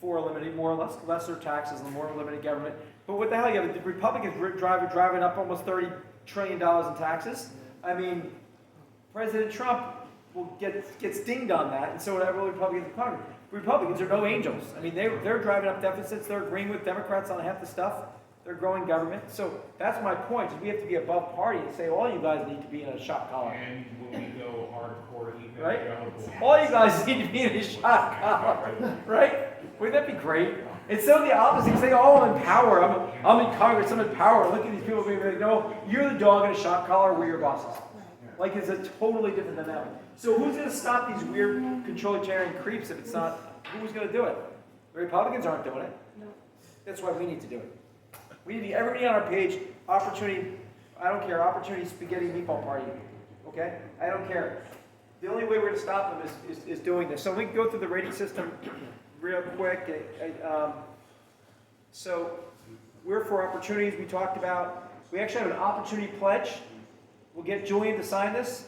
for more or less lesser taxes and more limited government. But what the hell, you have the Republicans driving up almost $30 trillion in taxes. I mean, President Trump gets dinged on that, and so whatever Republicans are. Republicans are no angels. I mean, they're driving up deficits, they're agreeing with Democrats on half the stuff, they're growing government. So that's my point, is we have to be above party and say, all you guys need to be in a shock collar. And when we go hardcore Right? evangelical. All you guys need to be in a shock collar, right? Wouldn't that be great? Instead of the opposite, you say, oh, I'm in power, I'm in Congress, I'm in power. Look at these people being like, no, you're the dog in a shock collar, we're your bosses. Like, it's a totally different dynamic. So who's going to stop these weird controlitarian creeps if it's not, who's going to do it? The Republicans aren't doing it. That's why we need to do it. We need everybody on our page, opportunity, I don't care, opportunity spaghetti meatball party, okay? I don't care. The only way we're going to stop them is doing this. So we can go through the rating system real quick. So we're for opportunities, we talked about. We actually have an opportunity pledge. We'll get Julian to sign this.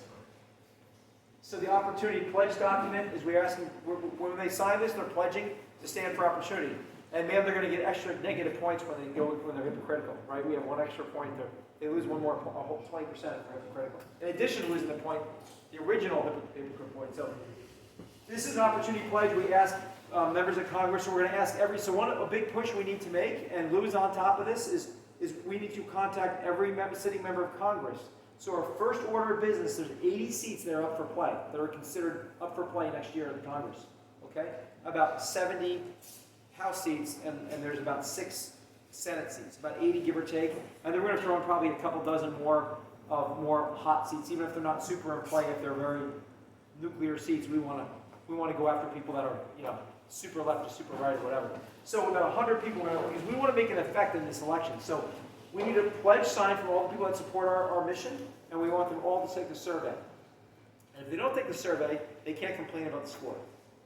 So the opportunity pledge document is we're asking, when they sign this, they're pledging to stand for opportunity. And man, they're going to get extra negative points when they're hypocritical, right? We have one extra point there. They lose one more, a whole 20% if they're hypocritical. In addition to losing the point, the original hypocritical point. So this is an opportunity pledge. We ask members of Congress, so we're going to ask a big push we need to make, and Lou's on top of this, is we need to contact every sitting member of Congress. So our first order of business, there's 80 seats that are up for play, that are considered up for play next year in the Congress, okay? About 70 House seats, and there's about 6 Senate seats, about 80 give or take. And then we're going to throw in probably a couple dozen more hot seats, even if they're not super in play, if they're very nuclear seats, we want to go after people that are, super left or super right or whatever. So about 100 people, because we want to make an effect in this election. So we need a pledge signed from all the people that support our mission, and we want them all to take the survey. And if they don't take the survey, they can't complain about the score,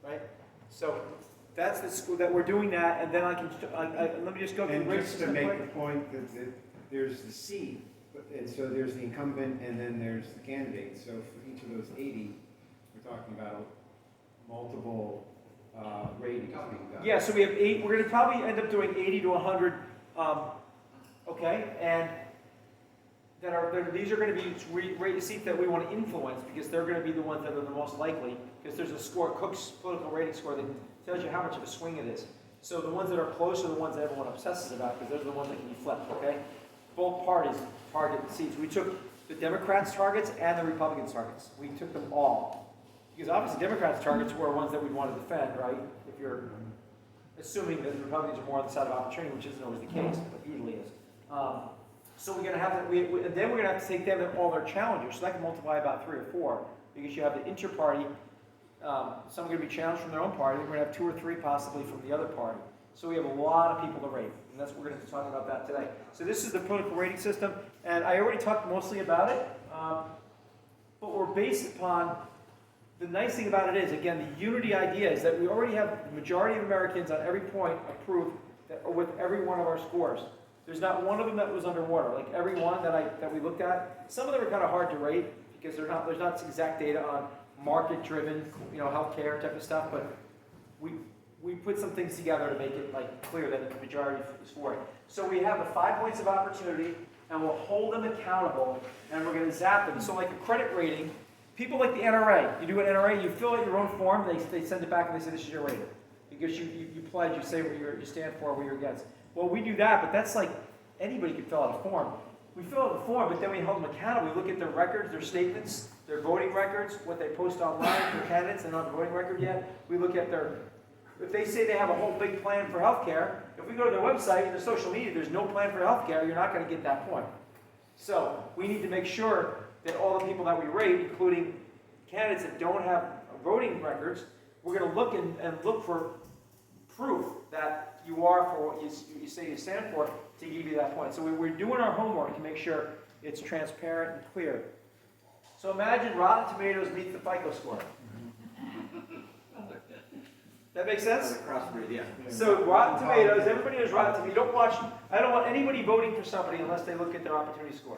right? So that's the school that we're doing that, and then let me just go through And the just to make the point that there's the seat, and so there's the incumbent, and then there's the candidate. So for each of those 80, we're talking about multiple ratings being done. Yeah, so we have 8. We're going to probably end up doing 80 to 100. Okay, and these are going to be rated seats that we want to influence because they're going to be the ones that are the most likely. Because there's a score, Cook's political rating score, that tells you how much of a swing it is. So the ones that are close are the ones that everyone obsesses about because those are the ones that can be flipped. Okay, both parties target the seats. We took the Democrats' targets and the Republicans' targets. We took them all because obviously Democrats' targets were ones that we'd want to defend, right? If you're assuming that the Republicans are more on the side of opportunity, which isn't always the case, but usually is. So we're going to have to, and then we're going to have to take them and all their challengers. So that can multiply about 3 or 4 because you have the inter-party. Some are going to be challenged from their own party. We're going to have 2 or 3 possibly from the other party. So we have a lot of people to rate, and that's what we're going to be talking about that today. So this is the political rating system, and I already talked mostly about it, but we're based upon. The nice thing about it is, again, the unity idea is that we already have the majority of Americans on every point approved with every one of our scores. There's not one of them that was underwater. Like every one that we looked at, some of them are kind of hard to rate because there's not exact data on market-driven, healthcare type of stuff. But we put some things together to make it clear that the majority is for it. So we have the 5 points of opportunity, and we'll hold them accountable, and we're going to zap them. So like a credit rating. People like the NRA, you do an NRA, you fill out your own form, they send it back and they say this is your rating. Because you pledge, you say what you stand for, what you're against. Well, we do that, but that's like anybody can fill out a form. We fill out the form, but then we hold them accountable. We look at their records, their statements, their voting records, what they post online for candidates, they're not the voting record yet. We look at if they say they have a whole big plan for healthcare, if we go to their website and their social media, there's no plan for healthcare, you're not going to get that point. So we need to make sure that all the people that we rate, including candidates that don't have voting records, we're going to look and look for proof that you are for what you say you stand for to give you that point. So we're doing our homework to make sure it's transparent and clear. So imagine Rotten Tomatoes meets the FICO score. That makes sense? Crossbreed, yeah. So Rotten Tomatoes, everybody knows Rotten Tomatoes. I don't want anybody voting for somebody unless they look at their opportunity score.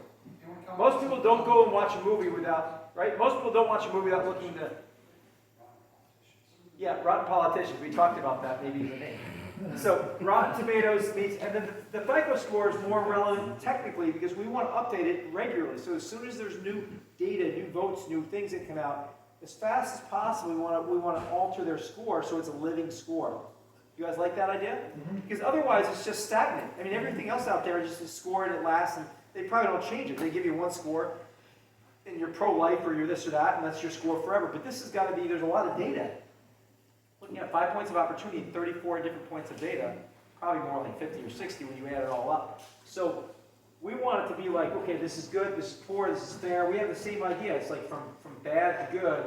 Most people don't go and watch a movie without, right? Most people don't watch a movie without looking to, rotten politicians. We talked about that maybe in the name. So Rotten Tomatoes means, and then the FICO score is more relevant technically because we want to update it regularly. So as soon as there's new data, new votes, new things that come out, as fast as possible, we want to alter their score so it's a living score. You guys like that idea? Because otherwise it's just stagnant. I mean, everything else out there is just a score and it lasts, and they probably don't change it. They give you one score, and you're pro-life or you're this or that, and that's your score forever. But this has got to be, there's a lot of data. Looking at 5 points of opportunity and 34 different points of data, probably more like 50 or 60 when you add it all up. So we want it to be like, okay, this is good, this is poor, this is fair. We have the same idea. It's like from bad to good,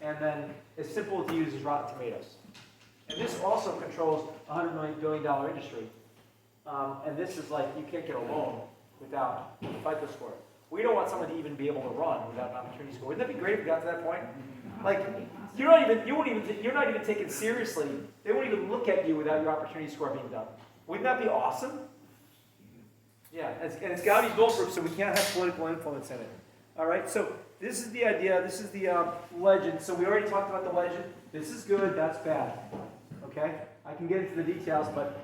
and then as simple to use as Rotten Tomatoes. And this also controls a $100 billion industry. And this is like, you can't get a loan without a FICO score. We don't want someone to even be able to run without an opportunity score. Wouldn't that be great if we got to that point? Like, you're not even taken seriously. They won't even look at you without your opportunity score being done. Wouldn't that be awesome? Yeah, and it's got to be bulletproof, so we can't have political influence in it. All right, so this is the idea. This is the legend. So we already talked about the legend. This is good, that's bad. Okay? I can get into the details, but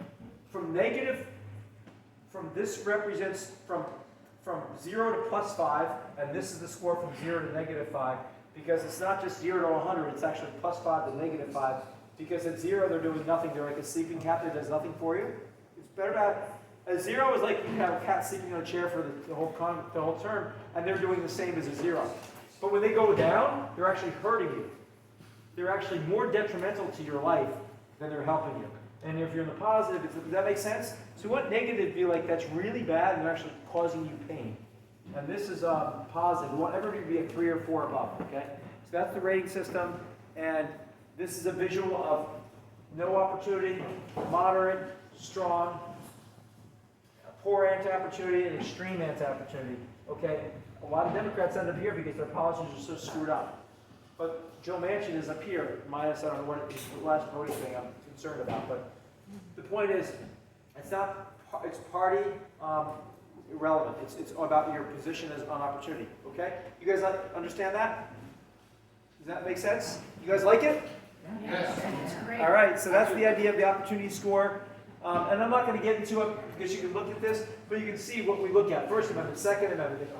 this represents from 0 to +5, and this is the score from 0 to -5, because it's not just 0 to 100, it's actually +5 to -5, because at 0 they're doing nothing. They're like a sleeping cat that does nothing for you. It's better to have, a 0 is like you have a cat sleeping on a chair for the whole term, and they're doing the same as a 0. But when they go down, they're actually hurting you. They're actually more detrimental to your life than they're helping you. And if you're in the positive, does that make sense? So we want negative to be like that's really bad and they're actually causing you pain. And this is positive. We want everybody to be a 3 or 4 above, okay? So that's the rating system. And this is a visual of no opportunity, moderate, strong, poor anti-opportunity, and extreme anti-opportunity, okay? A lot of Democrats end up here because their policies are so screwed up. But Joe Manchin is up here, minus, I don't know what it is, the last voting thing I'm concerned about. But the point is, it's party irrelevant. It's about your position as on opportunity, okay? You guys understand that? Does that make sense? You guys like it? Yes. All right, so that's the idea of the opportunity score. And I'm not going to get into it because you can look at this, but you can see what we look at. First Amendment, Second Amendment,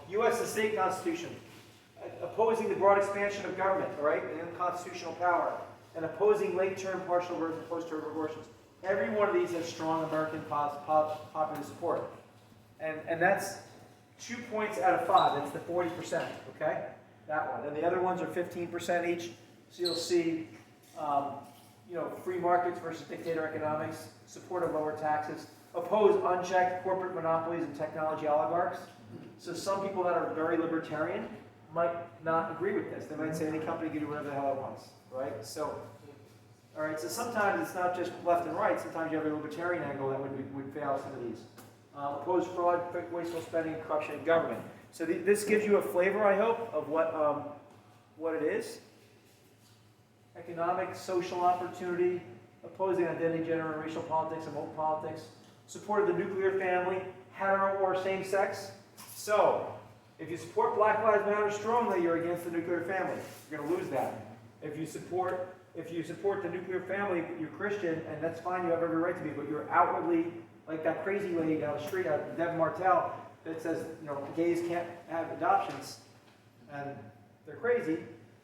U.S. and state constitution, opposing the broad expansion of government, all right, and unconstitutional power, and opposing late-term partial birth and post-term abortions. Every one of these has strong American popular support. And that's 2 points out of 5. That's the 40%, okay? That one. And the other ones are 15% each. So you'll see, free markets versus dictator economics, support of lower taxes, oppose unchecked corporate monopolies and technology oligarchs. So some people that are very libertarian might not agree with this. They might say any company can do whatever the hell it wants, right? So, all right, so sometimes it's not just left and right. Sometimes you have a libertarian angle that would fail some of these. Oppose fraud, wasteful spending, and corruption in government. So this gives you a flavor, I hope, of what it is. Economic, social opportunity, opposing identity, gender, and racial politics and woke politics, support of the nuclear family, hetero or same-sex. So, if you support Black Lives Matter strongly, you're against the nuclear family. You're going to lose that. If you support the nuclear family, you're Christian, and that's fine. You have every right to be, but you're outwardly like that crazy lady down the street, Deb Martell, that says gays can't have adoptions, and they're crazy.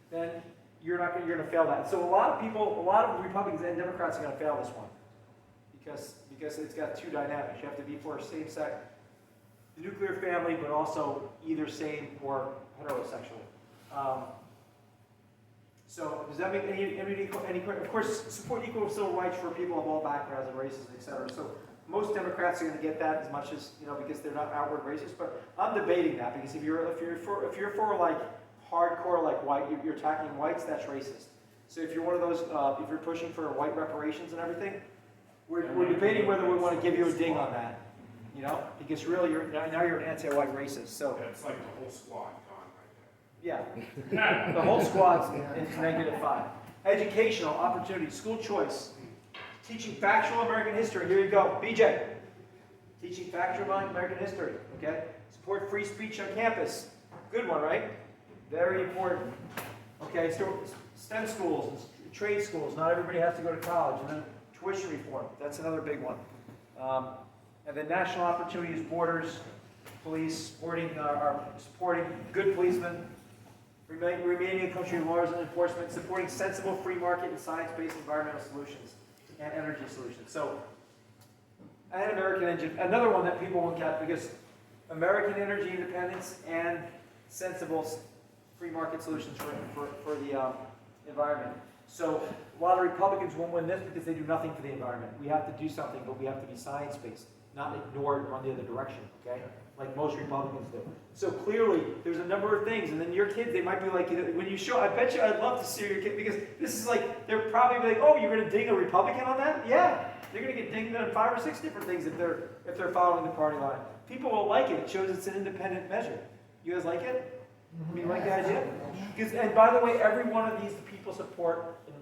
Then you're going to fail that. So a lot of Republicans and Democrats are going to fail this one because it's got two dynamics. You have to be for same-sex, the nuclear family, but also either same or heterosexual. So does that make any of course, support equal civil rights for people of all backgrounds and races, etc. So most Democrats are going to get that as much as because they're not outward racist. But I'm debating that because if you're for like hardcore like white, you're attacking whites, that's racist. So if you're one of those, if you're pushing for white reparations and everything, we're debating whether we want to give you a ding on that. Because really now you're an anti-white racist. So it's like the whole squad gone right yeah, the whole squad's in -5. Educational opportunity, school choice, teaching factual American history. Here you go, BJ. Teaching factual American history. Okay, support free speech on campus. Good one, right? Very important. Okay, so STEM schools and trade schools. Not everybody has to go to college. And then tuition reform. That's another big one. And then national opportunities, borders, police, supporting good policemen, remaining a country of laws and enforcement, supporting sensible free market and science-based environmental solutions and energy solutions. So, and American engine, another one that people won't get because American energy independence and sensible free market solutions for the environment. So a lot of Republicans won't win this because they do nothing for the environment. We have to do something, but we have to be science-based, not ignore it and run the other direction, okay? Like most Republicans do. So clearly, there's a number of things, and then your kids, they might be like, when you show, I bet you I'd love to see your kid, because this is like, they're probably like, oh, you're gonna ding a Republican on that? Yeah, they're gonna get dinged on 5 or 6 different things if they're following the party line. People will like it, it shows it's an independent measure. You guys like it? You like the idea? Because, and by the way, every one of these people support in